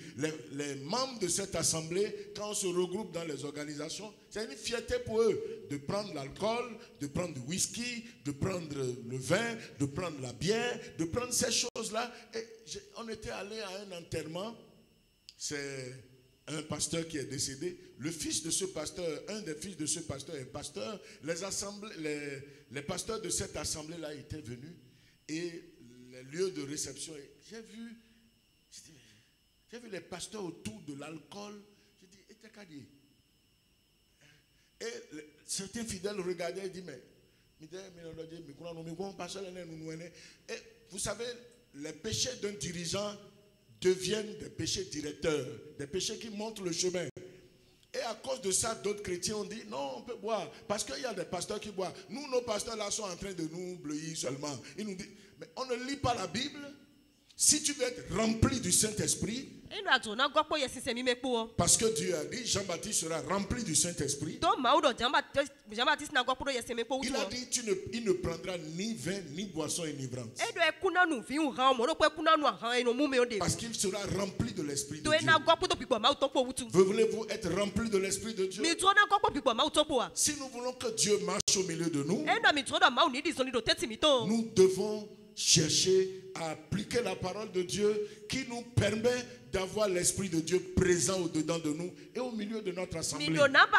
Les membres de cette assemblée, quand on se regroupe dans les organisations, c'est une fierté pour eux de prendre l'alcool, de prendre du whisky, de prendre le vin, de prendre la bière, de prendre ces choses-là. Et on était allé à un enterrement. C'est un pasteur qui est décédé. Le fils de ce pasteur, un des fils de ce pasteur est pasteur. Les pasteurs de cette assemblée-là étaient venus et les lieux de réception. J'ai vu les pasteurs autour de l'alcool. J'ai dit, et certains fidèles regardaient et disaient, mais et vous savez, les péchés d'un dirigeant deviennent des péchés directeurs, des péchés qui montrent le chemin. Et à cause de ça, d'autres chrétiens ont dit, non, on peut boire. Parce qu'il y a des pasteurs qui boivent. Nous, nos pasteurs là sont en train de nous bleuir seulement. Ils nous disent, mais on ne lit pas la Bible. Si tu veux être rempli du Saint-Esprit, parce que Dieu a dit, Jean-Baptiste sera rempli du Saint-Esprit. Il a dit, il ne prendra ni vin, ni boisson enivrante. Parce qu'il sera rempli de l'Esprit de Dieu. Voulez-vous être rempli de l'Esprit de Dieu? Si nous voulons que Dieu marche au milieu de nous, nous devons chercher à appliquer la parole de Dieu qui nous permet d'avoir l'Esprit de Dieu présent au-dedans de nous et au milieu de notre assemblée. C'est important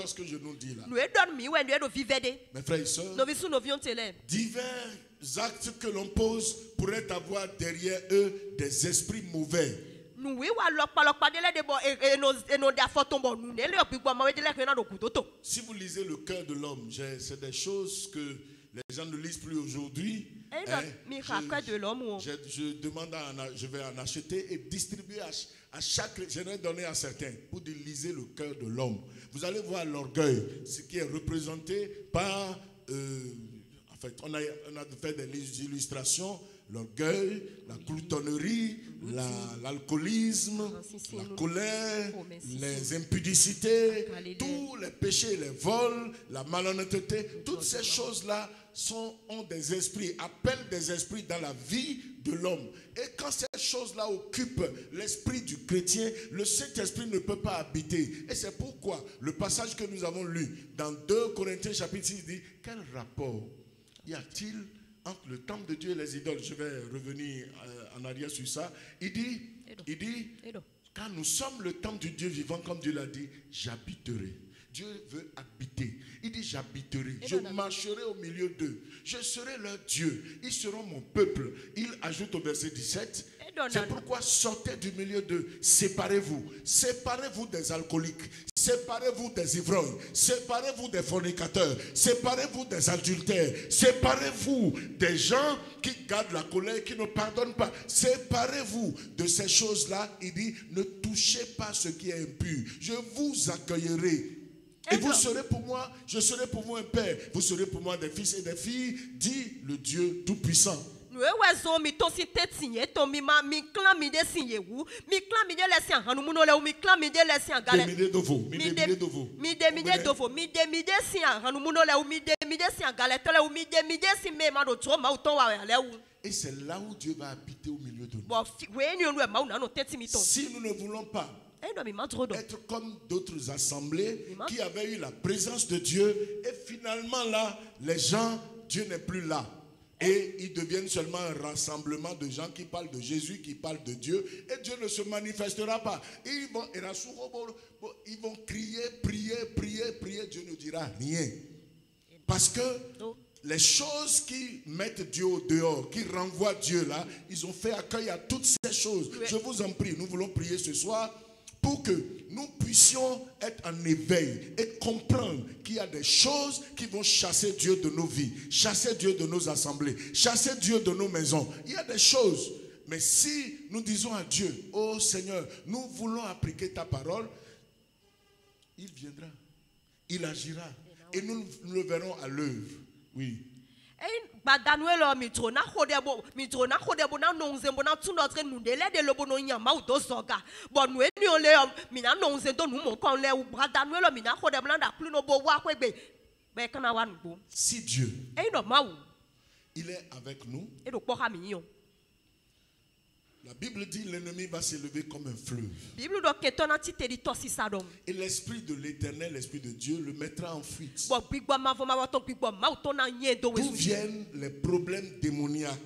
ce que je nous dis là. Mes frères et sœurs, divers actes que l'on pose pourraient avoir derrière eux des esprits mauvais. Si vous lisez le cœur de l'homme, c'est des choses que les gens ne lisent plus aujourd'hui. Je demande je vais en acheter et distribuer à chaque. J'aimerais donner à certains pour dire lisez le cœur de l'homme. Vous allez voir l'orgueil, ce qui est représenté par. En fait, on a fait des illustrations. L'orgueil, la gloutonnerie, l'alcoolisme, la colère, les impudicités, tous les péchés, les vols, la malhonnêteté, toutes ces choses-là ont des esprits, appellent des esprits dans la vie de l'homme. Et quand ces choses-là occupent l'esprit du chrétien, le Saint-Esprit ne peut pas habiter. Et c'est pourquoi le passage que nous avons lu dans 2 Corinthiens chapitre 6 dit, quel rapport y a-t-il entre le temple de Dieu et les idoles? Je vais revenir en arrière sur ça. Il dit, quand nous sommes le temple du Dieu vivant, comme Dieu l'a dit, j'habiterai. Dieu veut habiter. Il dit, j'habiterai. Je marcherai au milieu d'eux. Je serai leur Dieu. Ils seront mon peuple. Il ajoute au verset 17, c'est pourquoi sortez du milieu d'eux. Séparez-vous. Séparez-vous des alcooliques. Séparez-vous des ivrognes. Séparez-vous des fornicateurs. Séparez-vous des adultères. Séparez-vous des gens qui gardent la colère, qui ne pardonnent pas. Séparez-vous de ces choses-là. Il dit, ne touchez pas ce qui est impur. Je vous accueillerai. Et vous serez pour moi, je serai pour vous un père. Vous serez pour moi des fils et des filles, dit le Dieu Tout-Puissant. Des Et c'est là où Dieu va habiter au milieu de nous. Si nous ne voulons pas être comme d'autres assemblées qui avaient eu la présence de Dieu et finalement là, les gens, Dieu n'est plus là. Et ils deviennent seulement un rassemblement de gens qui parlent de Jésus, qui parlent de Dieu. Et Dieu ne se manifestera pas. Ils vont crier, prier. Dieu ne dira rien. Parce que les choses qui mettent Dieu au dehors, qui renvoient Dieu là, ils ont fait accueil à toutes ces choses. Je vous en prie, nous voulons prier ce soir pour que nous puissions être en éveil et comprendre qu'il y a des choses qui vont chasser Dieu de nos vies, chasser Dieu de nos assemblées, chasser Dieu de nos maisons. Il y a des choses. Mais si nous disons à Dieu, oh Seigneur, nous voulons appliquer ta parole, il viendra, il agira et nous le verrons à l'œuvre. Oui. Si Dieu, il est avec nous, la Bible dit l'ennemi va s'élever comme un fleuve. Et l'esprit de l'Éternel, l'esprit de Dieu le mettra en fuite. D'où viennent les problèmes démoniaques?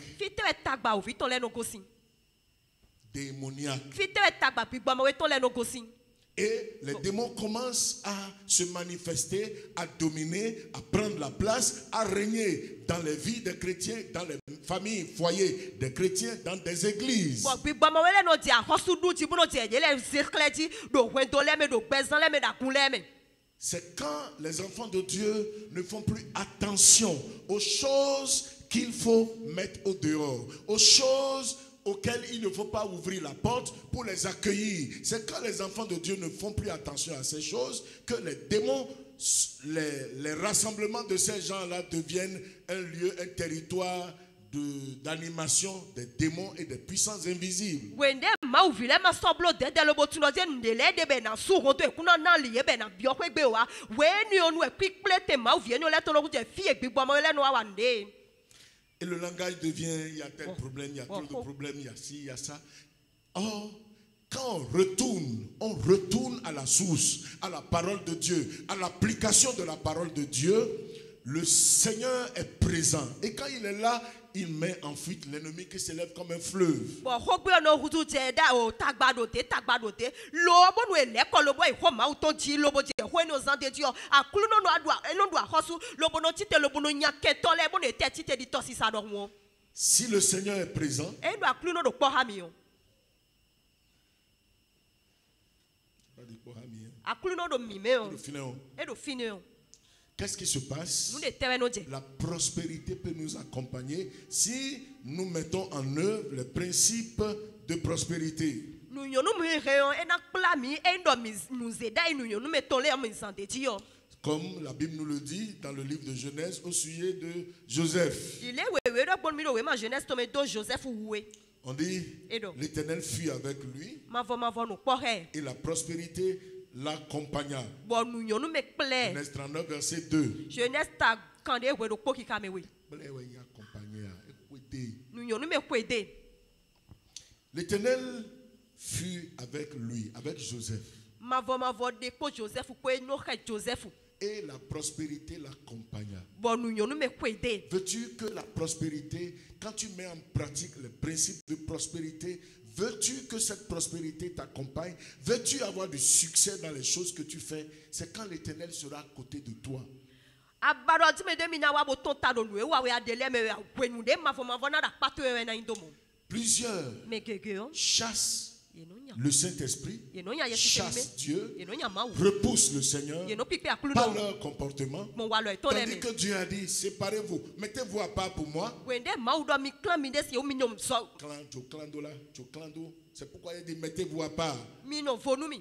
Et les démons commencent à se manifester, à dominer, à prendre la place, à régner dans les vies des chrétiens, dans les familles, foyers des chrétiens, dans des églises. C'est quand les enfants de Dieu ne font plus attention aux choses qu'il faut mettre au dehors, aux choses auxquels il ne faut pas ouvrir la porte pour les accueillir. C'est quand les enfants de Dieu ne font plus attention à ces choses que les démons, les rassemblements de ces gens-là deviennent un lieu, un territoire d'animation des démons et des puissances invisibles. Et le langage devient, il y a tel problème, il y a trop de problèmes, il y a ci, il y a ça. Or, quand on retourne à la source, à la parole de Dieu, à l'application de la parole de Dieu, le Seigneur est présent. Et quand il est là, il met en fuite l'ennemi qui s'élève comme un fleuve. Si le Seigneur est présent, qu'est-ce qui se passe? Nous de terre no je. La prospérité peut nous accompagner si nous mettons en œuvre les principes de prospérité. Nous y nous me réon et na plami et ndo nous aider nous y nous mettons les en santé tio. Comme la Bible nous le dit dans le livre de Genèse au sujet de Joseph. Il est ouais de bon milo ouais ma jeunesse tombe do Joseph oué. On dit l'Éternel fut avec lui Ma va nous porter. et la prospérité l'accompagna. Bon nous y nous me plaît. Genèse 39 verset 2. Jeunesse ta quand des ouais do poki kame oui. Nous y nous me kwede. L'Éternel fut avec lui, avec Joseph. Ma va dépo Joseph ou quoi no Joseph. Et la prospérité l'accompagna. Bon nous y nous me kwede. Veux-tu que la prospérité, quand tu mets en pratique les principes de prospérité, veux-tu que cette prospérité t'accompagne? Veux-tu avoir du succès dans les choses que tu fais? C'est quand l'Éternel sera à côté de toi. Abaro di me de mina wa boton ta do nous wa we adele me we nous de ma na da pato we na indomo. Plusieurs Me gege yo. chassent Ye no nya. le Saint-Esprit, Ye no nya yesu chassent Dieu, Ye no nya ma wo. repoussent le Seigneur Ye no pipe akulu par do. leur comportement. Mon wa lo to le Tandis me. que Dieu a dit, séparez-vous, mettez-vous à part pour moi. Wende ma wo do mi clan mi de si o mi nyom so. Clando, c'est pourquoi il dit, mettez-vous à part. Mi no vonu mi.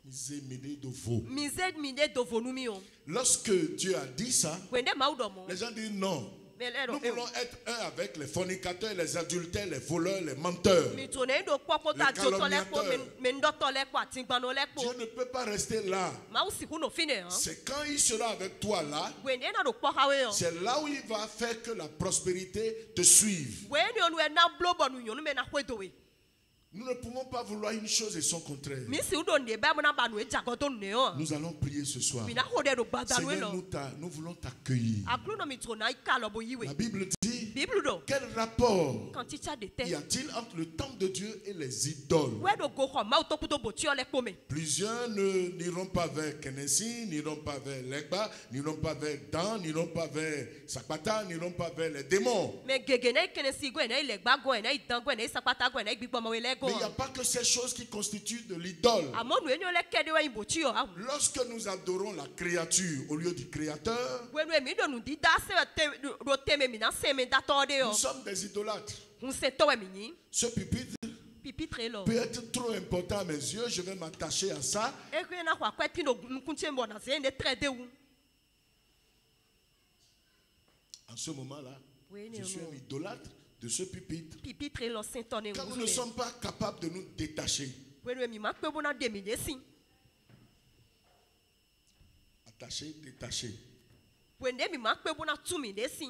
Mi zed mi de do vonu mi o. Lorsque Dieu a dit ça, Wende ma wo do mo. les gens disent non. Me le Nous do. voulons être un avec les fornicateurs, les adultères, les voleurs, les menteurs. Mi to ne do popo ta jo to le ko me ndo to le ko atingbano le ko. Dieu ne peut pas rester là. Ma wo si ku no fine hein. C'est quand il sera avec toi là, Wende na do po ha we o. c'est là où il va faire que la prospérité te suive. Wende onu e na blow bo nu nyonu me na kwedo we. Nous ne pouvons pas vouloir une chose et son contraire. Mi si udo ne ba mo na ba nu e jagodo ne o. Nous allons prier ce soir. Mi na ho de do gbada we Seigneur, lo. nous voulons t'accueillir. Aklu no mi to na ika lo bo yiwe. La Bible dit, Bible do. quel rapport Quand teacher de y te. a-t-il entre le temple de Dieu et les idoles? We do go ho ma to puto bo ti o le ko me. Plusieurs n'iront pas vers Kenesi, n'iront pas vers Legba, n'iront pas vers Dan, n'iront pas vers Sakpata, n'iront pas vers les démons. Me gege na ikene si go na ile gba go na idan go na isapata go na igbigbo mo we le go. Mais il n'y a pas que ces choses qui constituent de l'idole. Amo nu enyo le kede we imbo ti o. Lorsque nous adorons la créature au lieu du Créateur, We nu mi do nu di da se te do te me mi na se me da to de o. nous sommes des idolâtres. Un se to we mi ni. Ce pupitre Pipitre lo. peut être trop important à mes yeux, je vais m'attacher à ça. E ko na kwa kweti no nkunche mbo na se ne trade wu. En ce moment-là, Oui, je suis un idolâtre de ce pupitre. Pipitre lo se to ne Quand nous ngu. ne sommes pas capables de nous détacher, We nu mi ma pe bo na de mi de si. attacher, détacher, Wende mi ma pe bo na tu mi de si.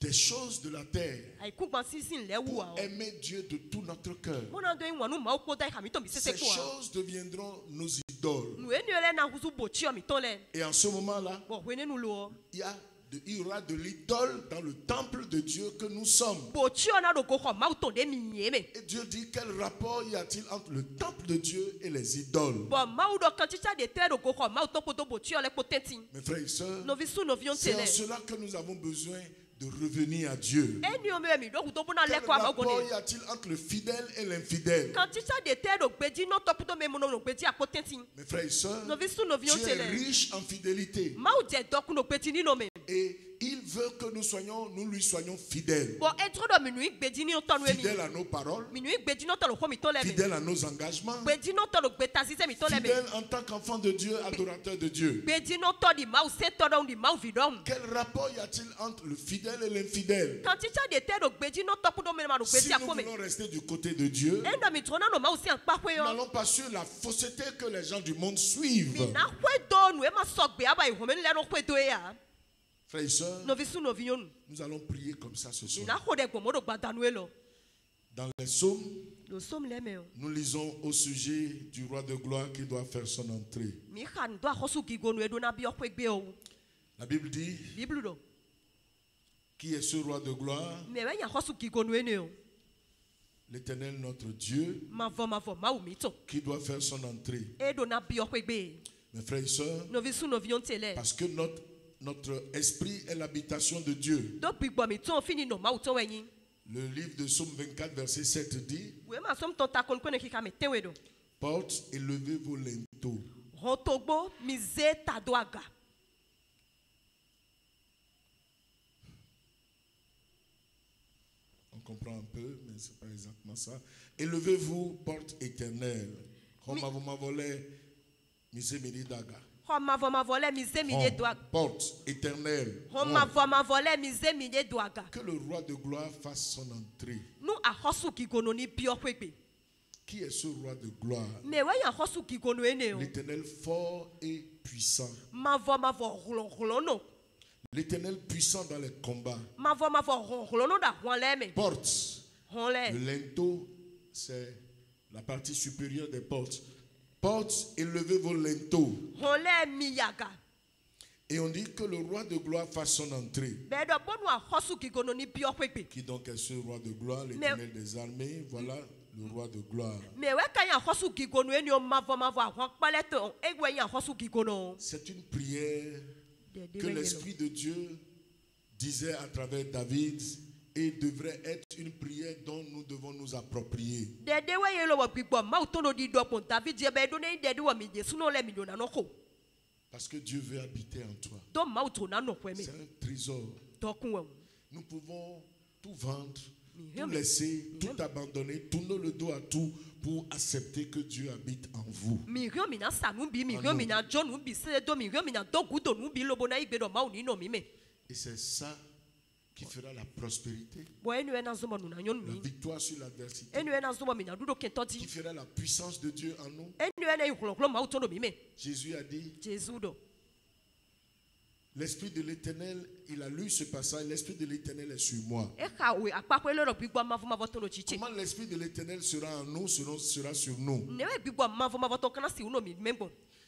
des choses de la terre Ai ku gban si sin le wu pour a. aimer Dieu de tout notre cœur. Mo na do en wanu ma ko dai ka mi to mi se se Ces ko a. choses deviendront nos idoles. Nu eni ele na huzu bo ti o mi to le. Et en ce moment-là, Bo wene nu lo. il y aura de l'idole dans le temple de Dieu que nous sommes. Bo ti o na do go ho ma to de mi nye me. Et Dieu dit, quel rapport y a-t-il entre le temple de Dieu et les idoles? Bo ma do kan teacher de te do go ho ma to ko do bo ti o le ko tenti. Mes frères et sœurs, No vi su no vi on c'est en tele. cela que nous avons besoin de revenir à Dieu. Eni o me mi do do bo na Quel le ko ma go rapport ne. y a-t-il entre le fidèle et l'infidèle? Kan teacher de te do gbeji no to puto me mo no gbeji a ko tenti. Mes frères et sœurs, No vi su no vi on Dieu est tele. riche en fidélité. Ma o je do ku no gbeji ni no me. Et il veut que nous lui soyons fidèles. Bo etro do mi nu gbeji ni o to nu emi. Fidèles à nos paroles, Mi nu gbeji no to lo ko mi to le me. fidèles à nos engagements, Gbeji no to lo gbeta si se mi to le me. fidèles en tant qu'enfant de Dieu, adorateur de Dieu. Gbeji no to di ma o se to do di ma o vi do. Quel rapport y a-t-il entre le fidèle et l'infidèle? Quand teacher de te do gbeji no to puto me ma do Si gbeji a nous ko me. voulons rester du côté de Dieu, Enda mi trona no ma o si an pa kwe nous yo. n'allons pas sur la fausseté que les gens du monde suivent. Mi na kwe do nu e ma so gbe aba ihome le no kwe do ya. Frères et sœurs, No vi su no vi yon. nous allons prier comme ça ce Mi na soir. ho de gbo mo do gbada nu e lo. Dans les psaumes, Lo som le me o. nous lisons au sujet du roi de gloire qui doit faire son entrée. Mi khan do ahosu gigo nu e do na bi okwe gbe o. La Bible dit, Bible do. qui est ce roi de gloire? Me we nya hosu gigo nu e ne o. L'Éternel notre Dieu Ma vo ma o mi to. qui doit faire son entrée. E do na bi okwe gbe. Mes frères et sœurs, No vi su no vi yon tele. parce que notre esprit est l'habitation de Dieu. Do gbigbo mi to fini no ma o to wenyin. Le livre de Psaume 24, verset 7 dit, We ma som to ta kon ko ne kika me tewe do. portes, élevez vos linteaux. Rotogbo mi ze ta do aga. comprend un peu, mais ce n'est pas exactement ça. Élevez-vous, porte éternelle. Porte éternelle. Que le roi de gloire fasse son entrée. Qui est ce roi de gloire? L'Éternel fort et puissant. L'Éternel puissant dans les combats. Porte. Le linteau, c'est la partie supérieure des portes. Portes, élevez vos linteaux. Et on dit que le roi de gloire fasse son entrée. Qui donc est ce roi de gloire? L'Éternel des armées. Voilà le roi de gloire. C'est une prière que l'Esprit de Dieu disait à travers David et devrait être une prière dont nous devons nous approprier. Parce que Dieu veut habiter en toi. C'est un trésor. Nous pouvons tout vendre, tout laisser, tout abandonner, tourner le dos à tout pour accepter que Dieu habite en vous. Et c'est ça qui fera la prospérité, la victoire sur l'adversité, qui fera la puissance de Dieu en nous. Jésus a dit, l'Esprit de l'Éternel, il a lu ce passage, l'Esprit de l'Éternel est sur moi. Comment l'Esprit de l'Éternel sera en nous, sera sur nous?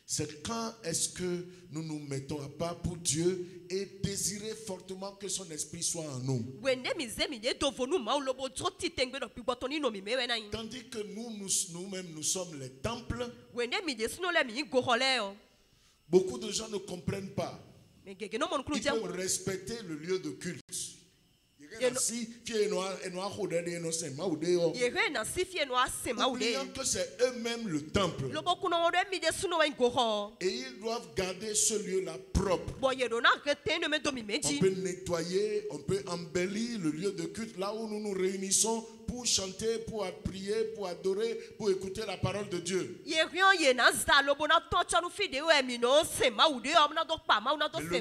C'est quand est-ce que nous nous mettons à part pour Dieu et désirer fortement que son esprit soit en nous. Tandis que nous-mêmes, nous sommes les temples. Beaucoup de gens ne comprennent pas. Ils peuvent respecter le lieu de culte. Oubliant que c'est eux-mêmes le temple. Et ils doivent garder ce lieu-là propre. On peut nettoyer, on peut embellir le lieu de culte là où nous nous réunissons pour chanter, pour prier, pour adorer, pour écouter la parole de Dieu. Le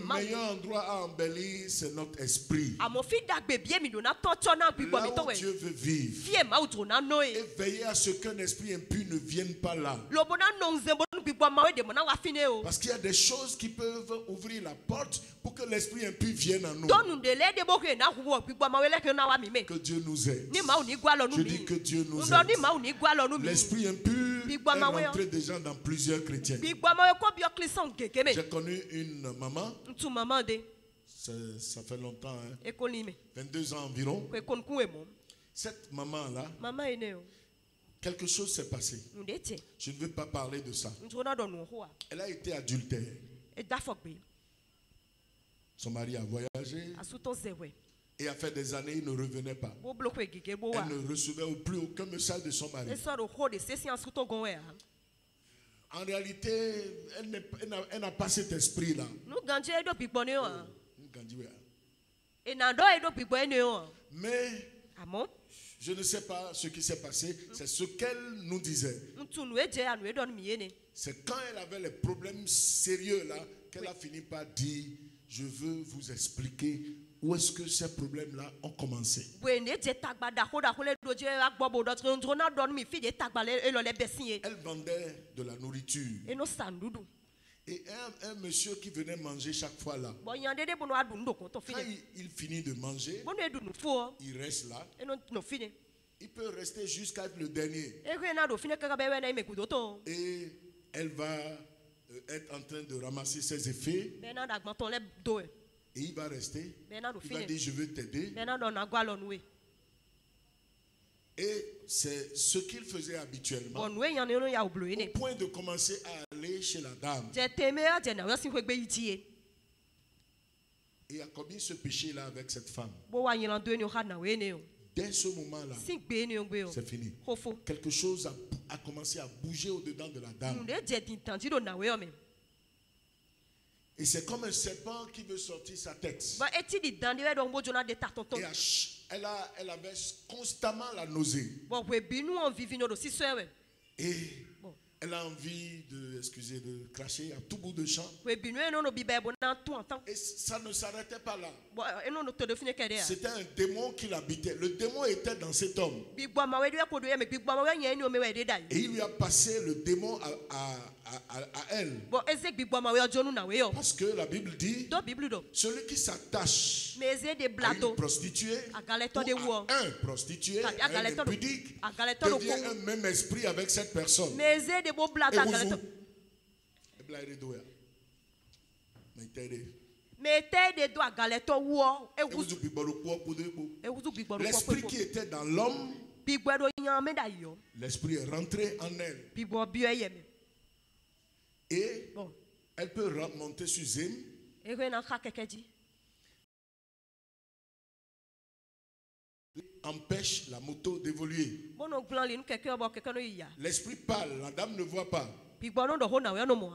meilleur endroit à embellir, c'est notre esprit. Là où Dieu veut vivre. Et veiller à ce qu'un esprit impur ne vienne pas là. Parce qu'il y a des choses qui peuvent ouvrir la porte pour que l'esprit impur vienne en nous. Que Dieu nous aide. Je dis que Dieu nous aide. L'esprit impur est rentré déjà dans plusieurs chrétiens. J'ai connu une maman. Ça fait longtemps, hein? 22 ans environ. Cette maman-là, quelque chose s'est passé. Je ne veux pas parler de ça. Elle a été adultère. Son mari a voyagé. Et a fait des années, il ne revenait pas. Elle ne recevait plus aucun message de son mari. En réalité, elle n'a pas cet esprit-là. Mais je ne sais pas ce qui s'est passé. C'est ce qu'elle nous disait. C'est quand elle avait les problèmes sérieux là qu'elle a fini par dire, je veux vous expliquer où est-ce que ces problèmes-là ont commencé. Elle vendait de la nourriture. Et un monsieur qui venait manger chaque fois là, quand il finit de manger, il reste là. Il peut rester jusqu'à le dernier. Et elle va être en train de ramasser ses effets. Et il va rester. Il va dire, je veux t'aider. Et c'est ce qu'il faisait habituellement. Au point de commencer à aller chez la dame. Et a commis ce péché-là avec cette femme. Dès ce moment-là, c'est fini. Quelque chose a commencé à bouger au-dedans de la dame. Et c'est comme un serpent qui veut sortir sa tête. Bon, et-il dit dans les donc bon Jonah de tatonton. Et elle avait constamment la nausée. Bon, oui, nous on vit nos aussi soeur. Et Bon. elle a envie de cracher à tout bout de champ. Oui, nous on a bibé bon dans tout en temps. Et ça ne s'arrêtait pas là. Bon, et non te définir qu'elle est. C'était un démon qui l'habitait. Le démon était dans cet homme. Big boy ma we dia ko do mais big boy ma we nya ni o me we de dai. Et il lui a passé le démon à elle. Bon, ezek big boy ma we jonu na we yo. Parce que la Bible dit, Do Bible do. celui qui s'attache Mais ezek de à blato. une prostituée A galeto de ou wo. à un prostitué, A un galeto do. impudique, A galeto do devient ko. un même esprit avec cette personne. Mais ezek de bo blato a galeto. Mais t'es de do a galeto wo. E wuzu big boy do L'esprit qui était dans l'homme, big boy do nya me da yo. l'esprit est rentré en elle. Big boy bi yeme. Et Bon. elle peut remonter sur Zim. E ko na ka keke di. Empêche la moto d'évoluer. Bon no plan li nu keke bo keke no ya. L'esprit parle, la dame ne voit pas. Big boy no do ho na we no mo.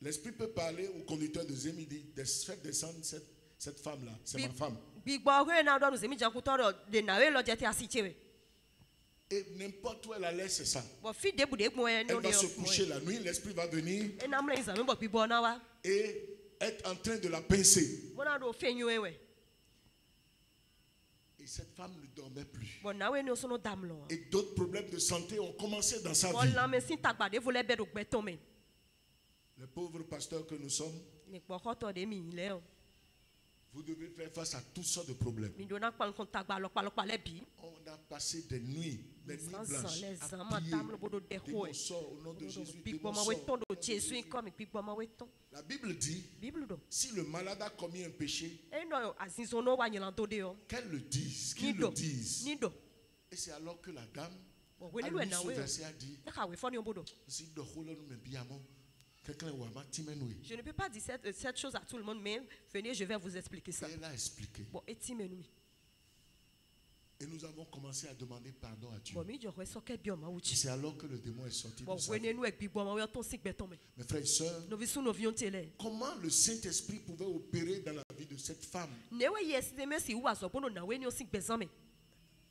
L'esprit peut parler au conducteur de Zim, il dit, faites descendre cette femme-là, c'est ma femme. Big boy ko na do no zemi jan ku to de na we lo je ti asitewe. Et n'importe où elle allait, c'est ça. Bon, fi de bu de mo e Elle no de. va se coucher la nuit, l'esprit va venir E na mla izame bo big boy na wa. et être en train de la pincer. Bon na do fe nyu we. Et cette femme ne dormait plus. Bon na we ni o so no dam lo. Et d'autres problèmes de santé ont commencé dans sa Bon vie. la me sin tagba de vole be do gbe to me. Le pauvre pasteur que nous sommes, Ni po ko to de mi le o. vous devez faire face à toutes sortes de problèmes. Mi do na pa kon tagba lo pa le bi. On a passé des nuits blanches Les à hommes prier. dam lo bodo de Démon ho. sort au nom de Jésus. Big Démon boy ma we sort ton au nom do de Jésus Jésus. comme big boy ma we ton. La Bible dit, Bible do. si le malade a commis un péché, E no azinzo no wa nyilan to de o. qu'elle le dise, Ni qu'il do. le dise. Ni do. Et c'est alors que la dame Bon we a ni lo lu na ce we. verset a dit, E ka we fo ni o bodo. si de holo nous me biamo, quelqu'un ou ama timenui. Je ne peux pas dire cette chose à tout le monde, mais venez, je vais vous expliquer ça. Et elle a expliqué. Bon, et timenui. Et nous avons commencé à demander pardon à Dieu. Bon, mi je so ke bi o ma Et uchi. c'est alors que le démon est sorti Bon, de sa venez vie. nous avec bi bo ma we ton sik beton me. Mes frères et sœurs, No visu no vion tele. comment le Saint-Esprit pouvait opérer dans la vie de cette femme? Ne we yes de me si hu aso bono na we ni o sik bezan me.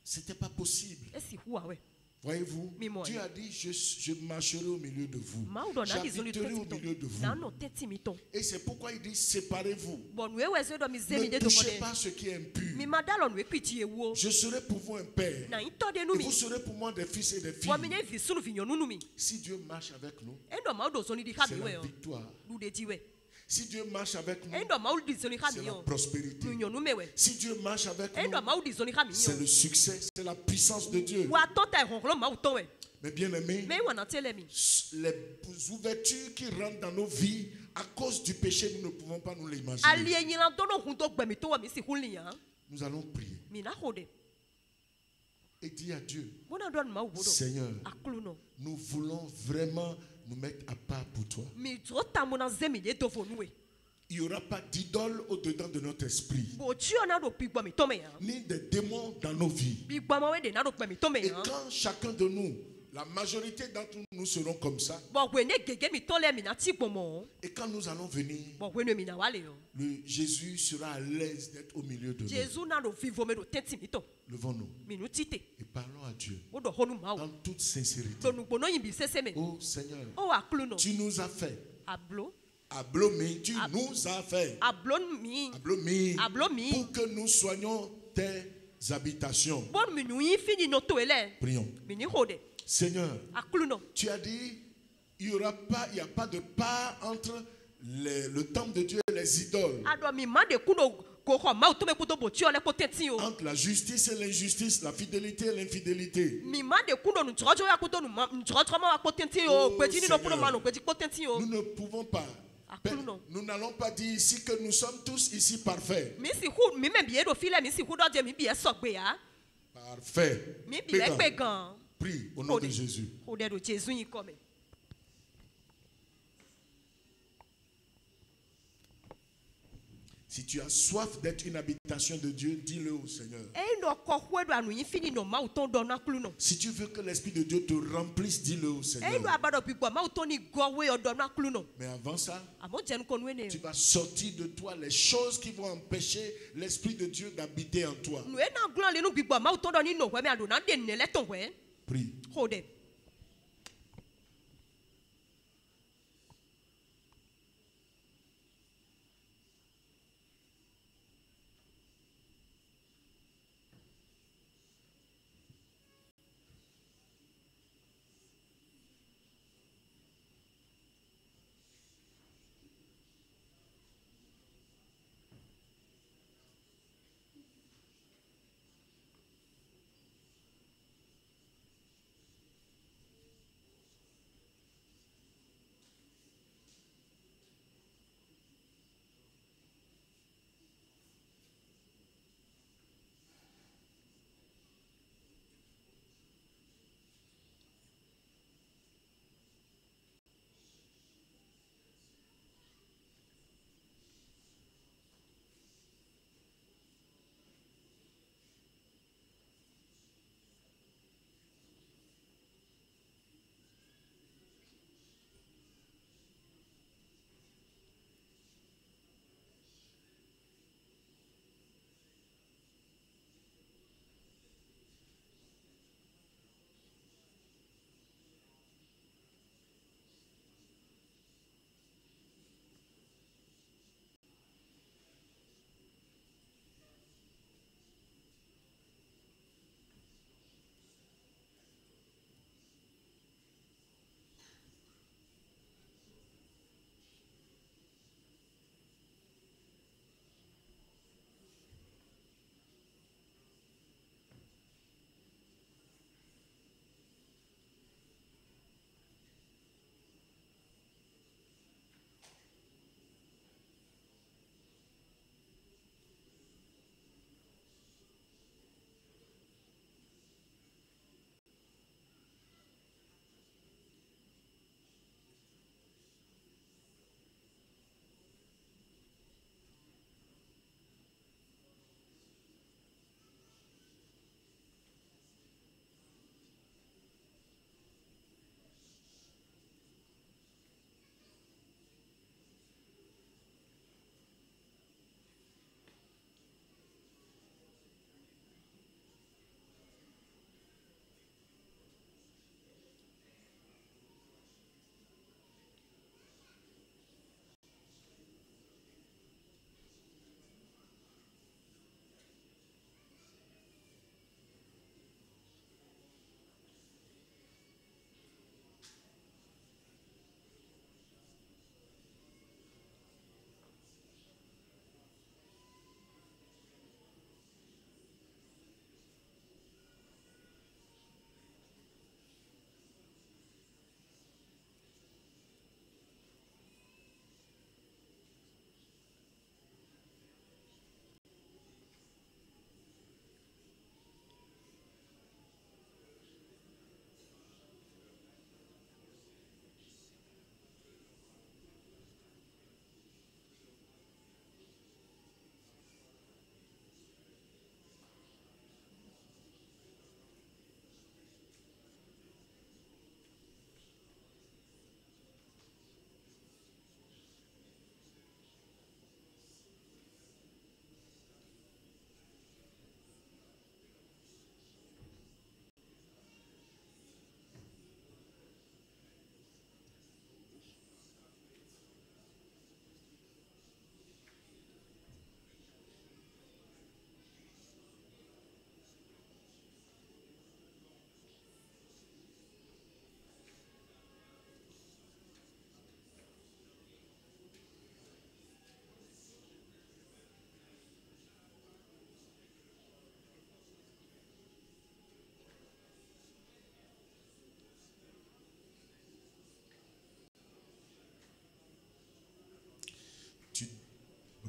C'était pas possible. E si hu a we. Voyez-vous, Mais moi, Dieu a dit, je marcherai au milieu de vous. Ma u do na di zoni J'habiterai au teti milieu de ton. vous. Na no teti mi ton. Et c'est pourquoi il dit, séparez-vous. Bon, we we se do mi zemi Ne de to touchez mo pas ce qui est impur. Mi madalo no e kwiti ewo. Je serai pour vous un père. Na into de nu Et mi. vous serez pour moi des fils et des filles. Bon, mi ne vi sunu vi nyonu nu mi. Si Dieu marche avec nous, E do ma u do zoni di ha c'est mi we la o. victoire. Du de di we. Si Dieu marche avec nous, E do ma u di zoni ha c'est mi la o. prospérité. Nu nyonu me we. Si Dieu marche avec E do nous, ma u di zoni ha mi c'est o. le succès, c'est la puissance de Dieu. Wa to ta honhlo ma u ton we. Mais bien aimé, Mais on a télé mi. les ouvertures qui rentrent dans nos vies à cause du péché, nous ne pouvons pas nous l'imaginer. Ali nyina do no hun do gbe mi to wa mi si hun liyan. Nous allons prier Mi na hode. et dire à Dieu, Mo na do ma u bodo. Seigneur, Akulu no. nous voulons vraiment nous mettre à part pour toi. Mi zo ta mo na zemi de do fonu we. Il n'y aura pas d'idole au-dedans de notre esprit, Bo chi ona do pi gbo mi to me yan. ni de démons dans nos vies. Bi gbo ma we de na do gbe mi to me Et yan. quand chacun de nous, la majorité d'entre nous serons comme ça, Bo we ne gege mi to le mi na ti gbo mo. et quand nous allons venir, Bo we no mi na wale yo. Jésus sera à l'aise d'être au milieu de nous. Jésus na do vivo me do tenti mi to. Levons-nous Mi nu tite. et parlons à Dieu Bo do honu ma dans u. toute sincérité. Do nu gbo no yin bi sese me. Oh Seigneur, O akulu no. tu nous as fait. Ablo. Ablomé, tu nous as fait. Ablon mi. Ablomé, pour que nous soyons tes habitations. Bon mi nu yin fini no to ele. Prions. Mi ni hode. Seigneur, Akulu no. tu as dit, il n'y a pas de part entre le temple de Dieu et les idoles. Ado mi ma de kuno ko ho ma u to me ko to bo chi ole ko tenti o. Entre la justice et l'injustice, la fidélité et l'infidélité. Mi ma de kuno nu jojo ya ko to nu ma jojo ma wa ko tenti o. Oh, Pe ti ni no kuno Seigneur. ma no pe ti ko tenti o. Nous ne pouvons pas. Nous n'allons pas dire ici que nous sommes tous ici parfaits. Mi si hu mi me bi e do file mi si hu do je mi bi e so gbe ya. Parfait. Mi bi le gbe gan. Prie au nom de Jésus. O de do Jésus yin ko me. Si tu as soif d'être une habitation de Dieu, dis-le au Seigneur. Si tu veux que l'Esprit de Dieu te remplisse, dis-le au Seigneur. Mais avant ça, tu vas sortir de toi les choses qui vont empêcher l'Esprit de Dieu d'habiter en toi. Prie.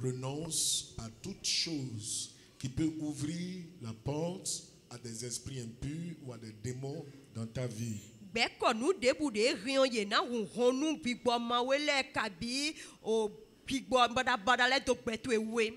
renonce à toute chose qui peut ouvrir la porte à des esprits impurs ou à des démons dans ta vie. gbigbo bada le do gbeto ewe.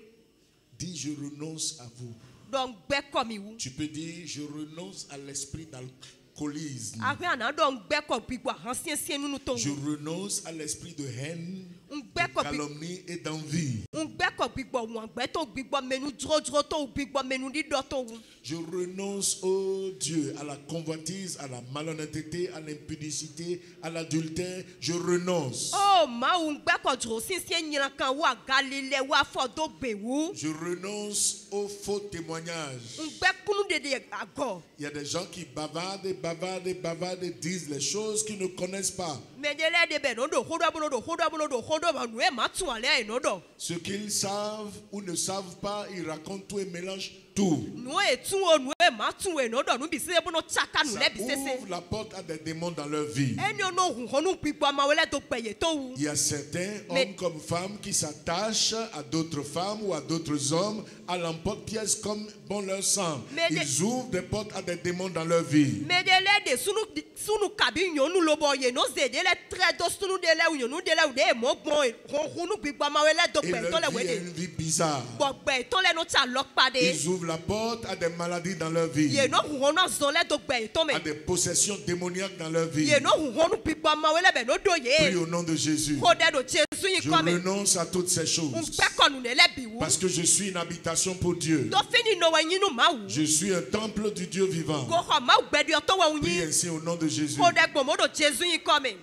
Dis, je renonce à vous. Donc gbe comme iwu. Tu peux dire, je renonce à l'esprit d'alcoolisme. Ahwe ana donc gbe ko gbigbo ancien nunu to. Je renonce à l'esprit de haine, de Gbe calomnie et d'envie. ko gbigbo won gbe to gbigbo menu dro to gbigbo menu di do to. Je renonce, oh Dieu, à la convoitise, à la malhonnêteté, à l'impudicité, à l'adultère. Je renonce. Oh ma un gbe ko dro sinsin nyiran kan wa galile wa fodo gbewu. Je renonce aux faux témoignages. Un gbe kunu de ago. Il y a des gens qui bavardent et disent les choses qu'ils ne connaissent pas. Medele de be no do hodo ba nu e ma tu ale no do. Ce qu'ils savent ou ne savent pas, ils racontent tout et mélangent tout. Nu e tu o nu e ma tu e no do nu bi se bo no chaka nu Ça le bi sese. ouvre la porte à des démons dans leur vie. Eni ono hun honu gbigbo ma wele do peye to wu. Il y a certains Mais- hommes comme femmes qui s'attachent à d'autres femmes ou à d'autres hommes à l'emporte-pièce comme bon leur sang. Mais Ils ouvrent des portes à des démons dans leur vie. Medele de sunu kabi nyonu lobo ye no zede le tre do sunu de le nyonu de le de mo gbon honu gbigbo ma wele do Et peye to le leur vie est wede. une vie bizarre. Gbogbe to le no cha lok pade. Ils ouvrent la porte à des maladies dans leur vie, Ye no hun honu zon le do gbe to me. à des possessions démoniaques dans leur vie. Ye no hun honu gbigbo ma wele be no do Prie ye. au nom de Jésus. Ko de do Jesu yin Je come. renonce à toutes ces Un choses gbe konu ne le bi wu. parce que je suis une habitation pour Dieu. Do fini no wa yinu ma wu. Je suis un temple du Dieu vivant. Go ho ma gbe di to wa Prie yin. ainsi au nom de Jésus. Ko de gbo mo do Jesu yin come.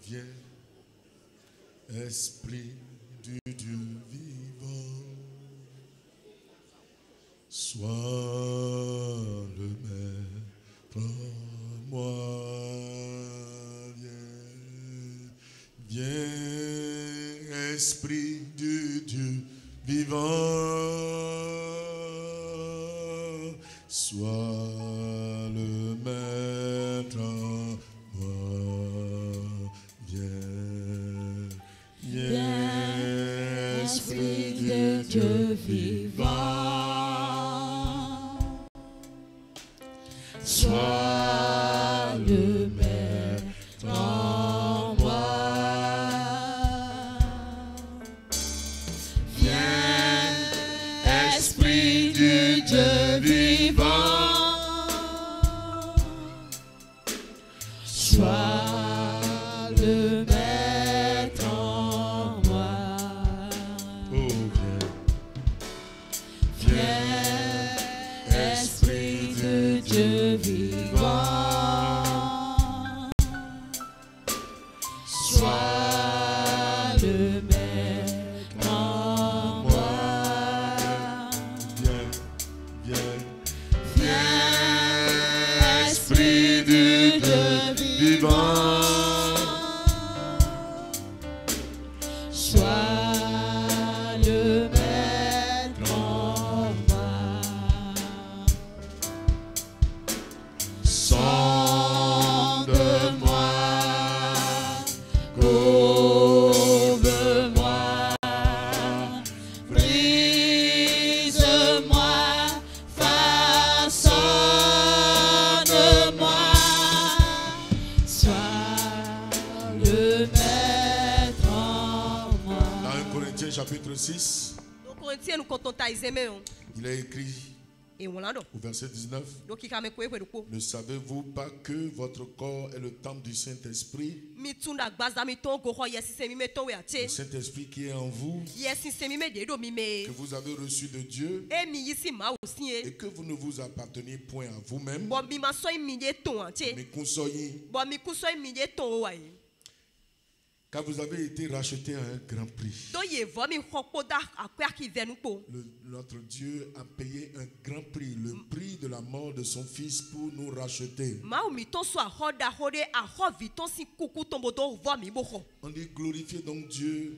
Viens, Esprit du Dieu vivant, sois le maître en moi. Viens, viens, Esprit du Dieu vivant, sois le maître en moi. Viens, viens, Esprit de Dieu vivant, sois le maître en moi. Viens, Esprit du Dieu vivant, sois le maître en moi. Oh, viens, Esprit de Dieu vivant, sois le maître en moi. Viens, viens, Esprit de Dieu vivant, sois le maître en moi. Sonde-moi, couvre-moi, brise-moi, façonne-moi, sois le maître en moi. Dans 1 Corinthiens chapitre 6, Donc Corinthiens nous contons ta izeme on. il est écrit Au verset 19. Ne savez-vous pas que votre corps est le temple du Saint-Esprit? Le Saint-Esprit qui est en vous, que vous avez reçu de Dieu, et que vous ne vous appartenez point à vous-même, mais consoyez. Car vous avez été racheté à un grand prix. Notre Dieu a payé un grand prix, le prix de la mort de son Fils pour nous racheter. On dit glorifiez donc Dieu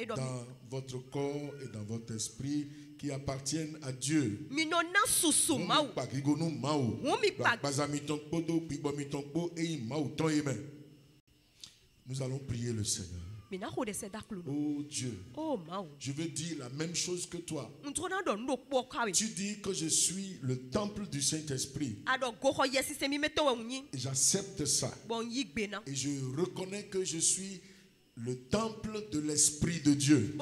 dans votre corps et dans votre esprit qui appartiennent à Dieu. Nous allons prier le Seigneur. Oh Dieu, je veux dire la même chose que toi. Tu dis que je suis le temple du Saint-Esprit. Et j'accepte ça. Et je reconnais que je suis le temple de l'Esprit de Dieu.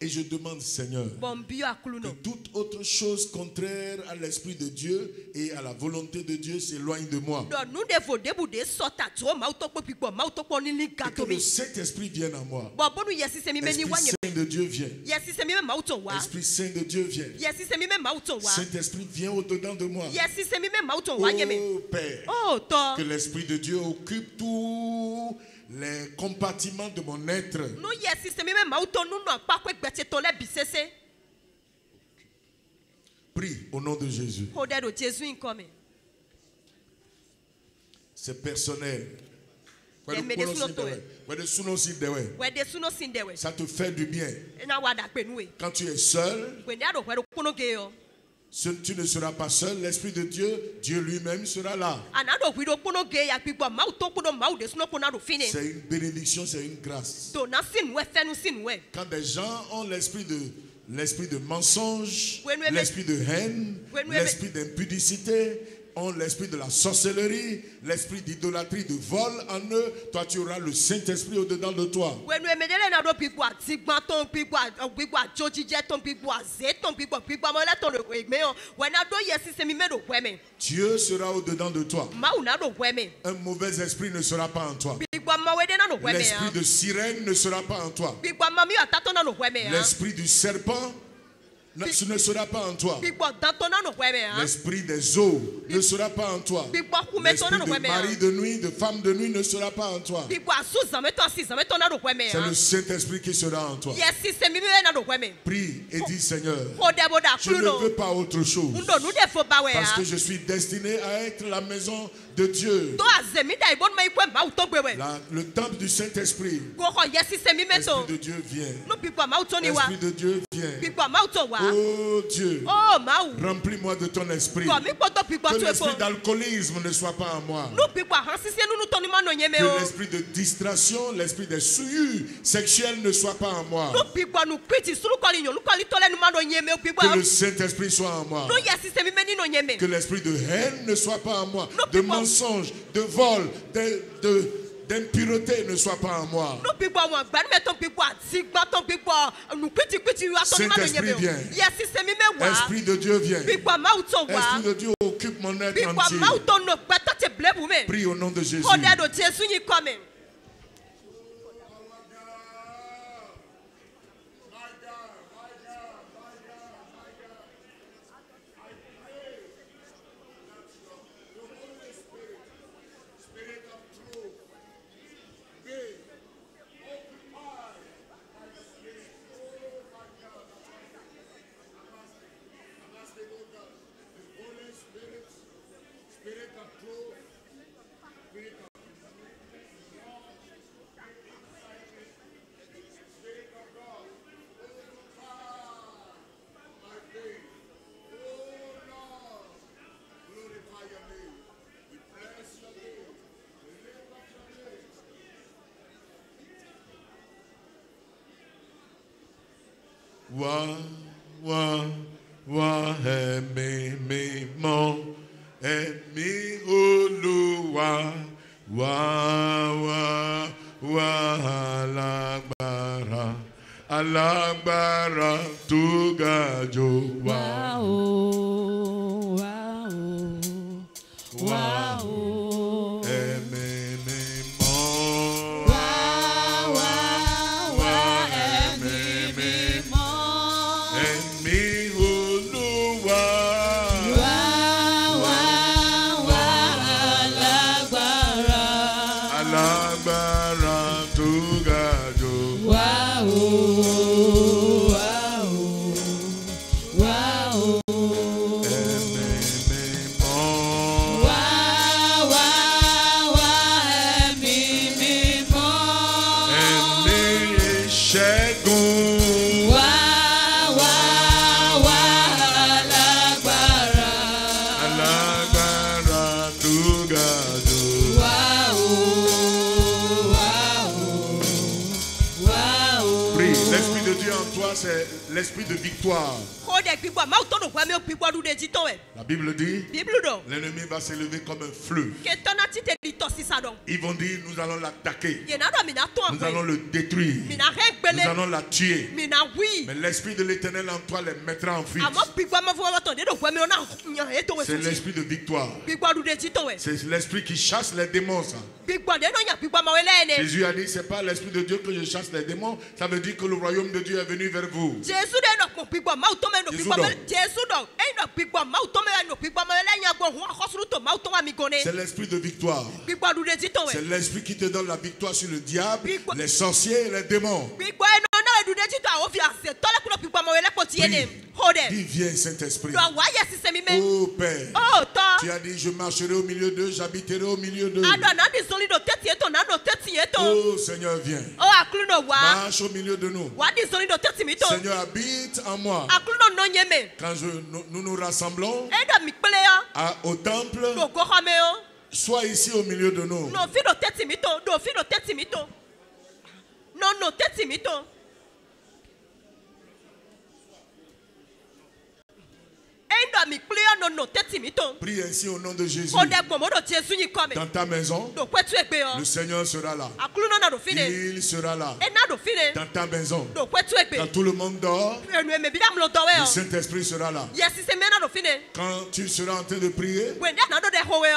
Et je demande, Seigneur, que toute autre chose contraire à l'Esprit de Dieu et à la volonté de Dieu s'éloigne de moi. Et que le Saint-Esprit vienne à moi. Esprit Saint de Dieu vient. Esprit Saint de Dieu vient. Saint-Esprit vient au-dedans de moi. Oh Père, que l'Esprit de Dieu occupe tout les compartiments de mon être. Prie au nom de Jésus. C'est personnel. Ça te fait du bien. Quand tu es seul, tu ne seras pas seul, l'Esprit de Dieu, Dieu lui-même sera là. C'est une bénédiction, c'est une grâce. Quand des gens ont l'esprit de mensonge, l'esprit de haine, l'esprit d'impudicité, ont l'esprit de la sorcellerie, l'esprit d'idolâtrie, de vol en eux, toi tu auras le Saint-Esprit au-dedans de toi. Dieu sera au-dedans de toi. Un mauvais esprit ne sera pas en toi. L'esprit de sirène ne sera pas en toi. L'esprit du serpent ne sera pas en toi. L'esprit des eaux ne sera pas en toi. L'esprit de mari de nuit, de femme de nuit ne sera pas en toi. C'est le Saint-Esprit qui sera en toi. Prie et dis, Seigneur, je ne veux pas autre chose. Parce que je suis destiné à être la maison de Dieu. Le temple du Saint-Esprit. L'Esprit de Dieu vient. L'Esprit de Dieu vient. Oh Dieu, remplis-moi de ton esprit. Que l'esprit d'alcoolisme ne soit pas en moi. Que l'esprit de distraction, l'esprit de souillure sexuelle ne soit pas en moi. Que le Saint-Esprit soit en moi. Que l'esprit de haine ne soit pas en moi. De mensonge, de vol, d'impureté ne soit pas en moi. Saint-Esprit vient. Esprit de Dieu vient. Esprit de Dieu occupe mon être entier. Prie au nom de Jésus. Alágbára tó ga jù wá. Wá o, wá o, wá o. Ẹ̀mí mímọ́. Wá, wá, wá, ẹ̀mí mímọ́. Ẹ̀mí Olúwa. Wá, wá, wá, alágbára. Alágbára tó ga jù. Wá o, wá o, wá o. Ẹ̀mí mímọ́. Wá, wá, wá, ẹ̀mí mímọ́. Ẹ̀mí ìṣẹ́gun. Wá, wá, wá, alágbára. Alágbára tó ga jù. Wá o, wá o, wá o. Prie, l'Esprit de Dieu en toi, c'est l'esprit de victoire. La Bible dit, l'ennemi va s'élever comme un fleuve. Ils vont dire, nous allons l'attaquer, nous allons le détruire, nous allons la tuer. Mais l'Esprit de l'Éternel en toi les mettra en fuite. C'est l'esprit de victoire. C'est l'esprit qui chasse les démons, ça. Jésus a dit, c'est pas l'Esprit de Dieu que je chasse les démons. Ça veut dire que le royaume de Dieu est venu vers vous. C'est l'esprit de victoire. C'est l'esprit qui te donne la victoire sur le diable, les sorciers et les démons. Dis, viens Saint-Esprit. Oh Père, tu as dit, je marcherai au milieu d'eux, j'habiterai au milieu d'eux. Oh Seigneur, viens. Marche au milieu de nous. Seigneur, habite en moi. Quand nous nous rassemblons au temple, sois ici au milieu de nous. Prie ainsi au nom de Jésus. Dans ta maison, le Seigneur sera là. Il sera là. Dans ta maison, quand tout le monde dort, le Saint-Esprit sera là. Quand tu seras en train de prier,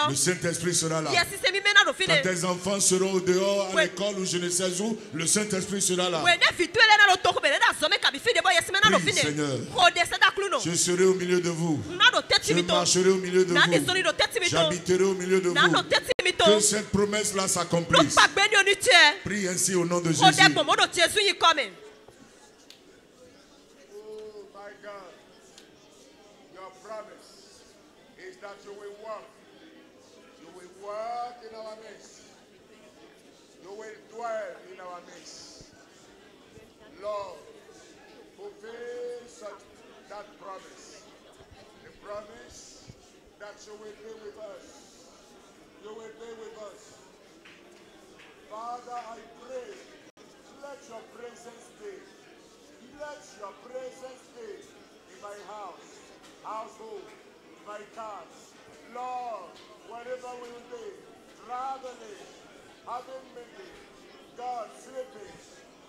le Saint-Esprit sera là. Quand tes enfants seront au dehors, à l'école ou je ne sais où, le Saint-Esprit sera là. Prie, Seigneur. Je serai au milieu de vous. Je marcherai au milieu de vous. J'habiterai au milieu de vous. Que cette promesse-là s'accomplisse. Prie ainsi au nom de Jésus. Oh my God, your promise is that you will work. You will work in our midst. You will dwell in our midst. Lord, fulfill that promise. The promise that you will be with us. You will be with us. Father, I pray, let your presence be. Let your presence be in my house, household, my cars. Lord, wherever we will be, traveling, having meeting, God, sleeping,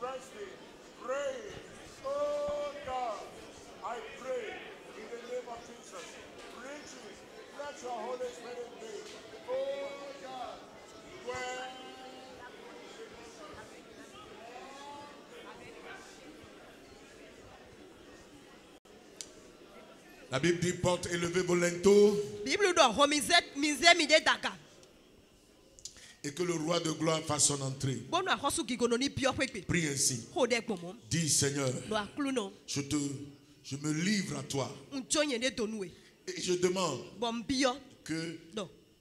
resting, praying. Oh God, I pray in the name of Jesus. Preaching, let your Holy Spirit be. Oh God, where la Bible dit porte élevez vos linteaux et que le roi de gloire fasse son entrée. Prie ainsi. Dis Seigneur, je me livre à toi. Et je demande que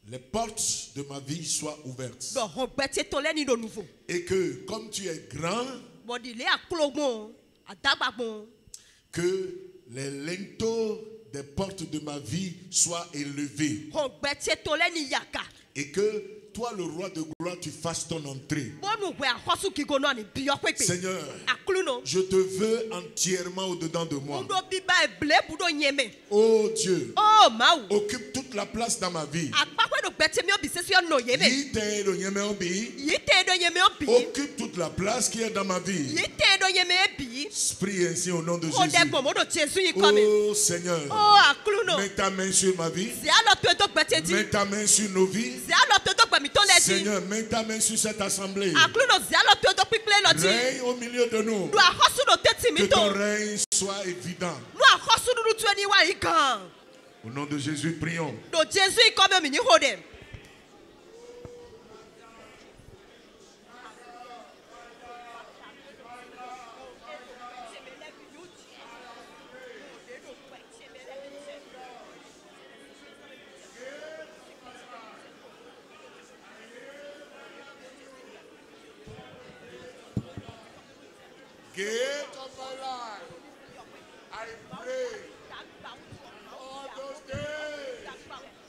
les portes de ma vie soient ouvertes. Et que comme tu es grand, que les linteaux des portes de ma vie soient élevés. Et que toi, le roi de gloire, tu fasses ton entrée. Seigneur, je te veux entièrement au-dedans de moi. Oh Dieu, occupe toute la place dans ma vie. Occupe toute la place qui est dans ma vie. Prie ainsi au nom de Oh, Jésus. Oh Seigneur, mets ta main sur ma vie. Mets ta main sur nos vies. Seigneur, mets ta main sur cette assemblée. Règne au milieu de nous. Que ton règne soit évident. Au nom de Jésus, prions. Gate of my life, I pray all those days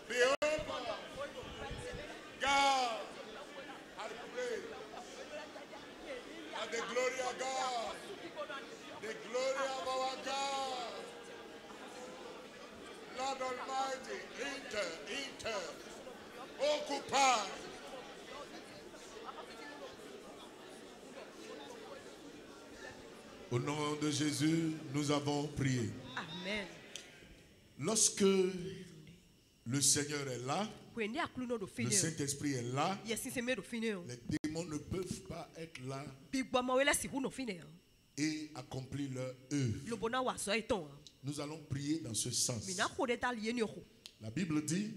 be open. God, I pray that the glory of God, the glory of our God, Lord Almighty, occupy. Au nom de Jésus, nous avons prié. Amen. Lorsque le Seigneur est là, le Saint-Esprit est là, les démons ne peuvent pas être là et accomplir leur œuvre. Nous allons prier dans ce sens. La Bible dit,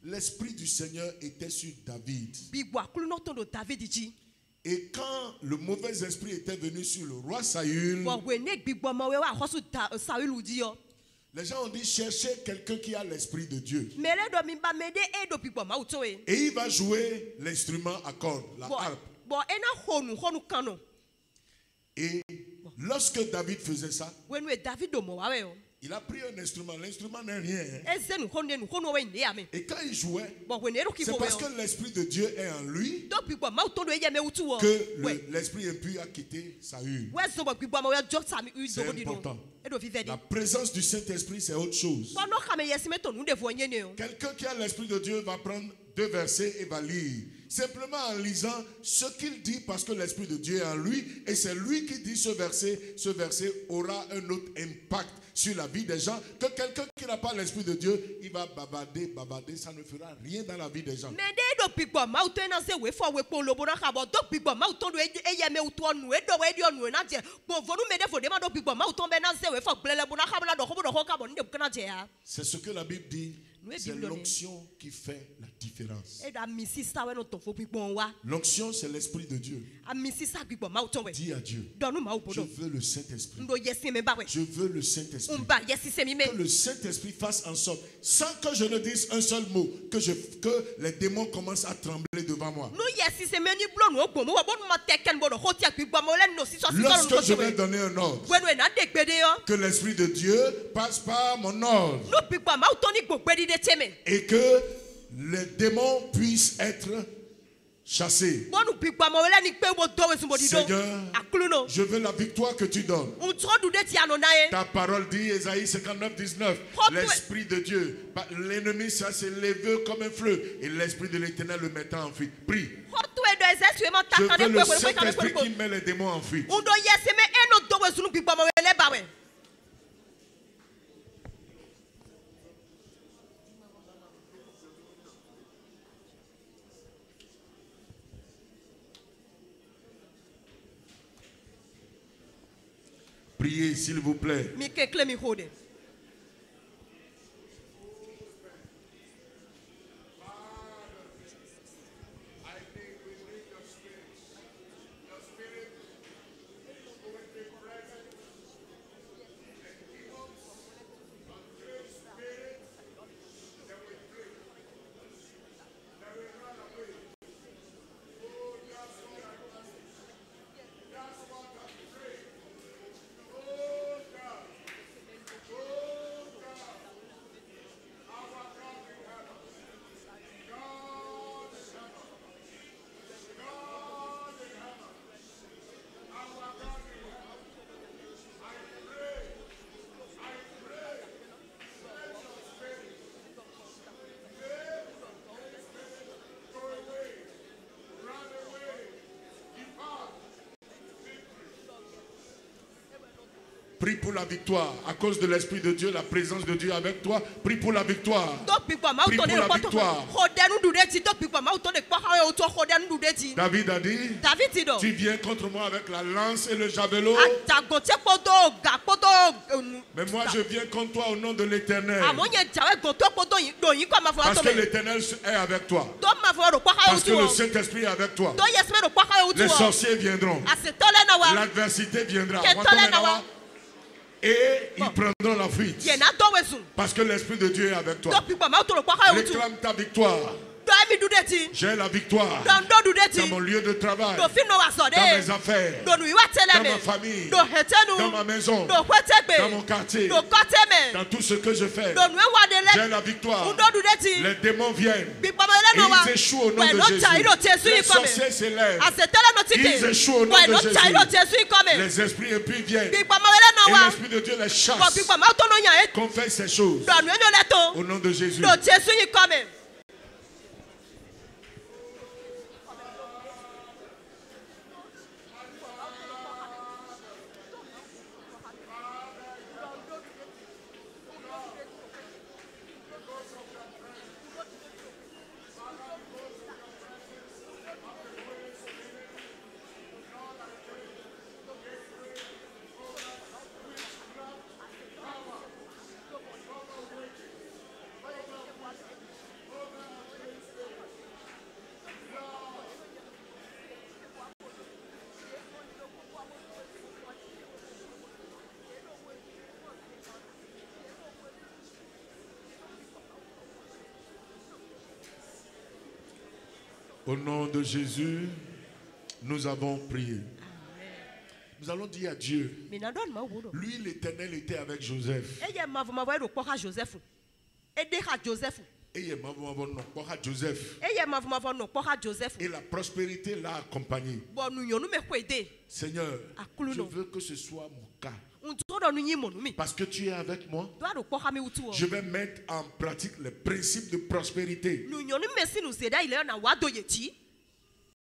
l'Esprit du Seigneur était sur David. Et quand le mauvais esprit était venu sur le roi Saül, les gens ont dit chercher quelqu'un qui a l'Esprit de Dieu. Et il va jouer l'instrument à cordes, la harpe. Et lorsque David faisait ça, il a pris un instrument. L'instrument n'est rien. Et quand il jouait, c'est parce que l'Esprit de Dieu est en lui que l'Esprit impur a quitté Saül. C'est important. La présence du Saint-Esprit, c'est autre chose. Quelqu'un qui a l'Esprit de Dieu va prendre 2 versets et va lire. Simplement en lisant ce qu'il dit parce que l'Esprit de Dieu est en lui. Et c'est lui qui dit ce verset aura un autre impact sur la vie des gens, que quelqu'un qui n'a pas l'Esprit de Dieu, il va bavarder, ça ne fera rien dans la vie des gens. C'est ce que la Bible dit. C'est l'onction qui fait la différence. L'onction, c'est l'Esprit de Dieu. Dis à Dieu, je veux le Saint-Esprit. Je veux le Saint-Esprit. Que le Saint-Esprit fasse en sorte, sans que je ne dise un seul mot, que les démons commencent à trembler devant moi. Lorsque je vais donner un ordre, que l'Esprit de Dieu passe par mon ordre. Et que les démons puissent être chassés. Seigneur, je veux la victoire que tu donnes. Ta parole dit, Ésaïe 59, 19, l'Esprit de Dieu, l'ennemi s'est levé comme un fleuve et l'Esprit de l'Éternel le mettant en fuite. Prie. Je veux le Saint-Esprit qui met les démons en fuite. Priez, s'il vous plaît. Prie pour la victoire. À cause de l'Esprit de Dieu, la présence de Dieu avec toi. Prie pour la victoire. Prie pour la victoire. David a dit, tu viens contre moi avec la lance et le javelot. Mais moi je viens contre toi au nom de l'Éternel. Parce que l'Éternel est avec toi. Parce que le Saint-Esprit est avec toi. Les sorciers viendront. L'adversité viendra. Et ils prendront la fuite. Parce que l'Esprit de Dieu est avec toi. Réclame ta victoire. J'ai la victoire dans mon lieu de travail, dans mes affaires, dans ma famille, dans ma maison, dans mon quartier, dans tout ce que je fais. J'ai la victoire. Les démons viennent et ils échouent au nom de Jésus. Les sorciers s'élèvent, ils échouent au nom de Jésus. Les esprits impurs viennent et l'Esprit de Dieu les chasse. Qu'on fait ces choses au nom de Jésus. Au nom de Jésus, nous avons prié. Nous allons dire à Dieu. Lui, l'Éternel était avec Joseph. Et la prospérité l'a accompagné. Seigneur, je veux que ce soit mon cas. Parce que tu es avec moi, je vais mettre en pratique les principes de prospérité.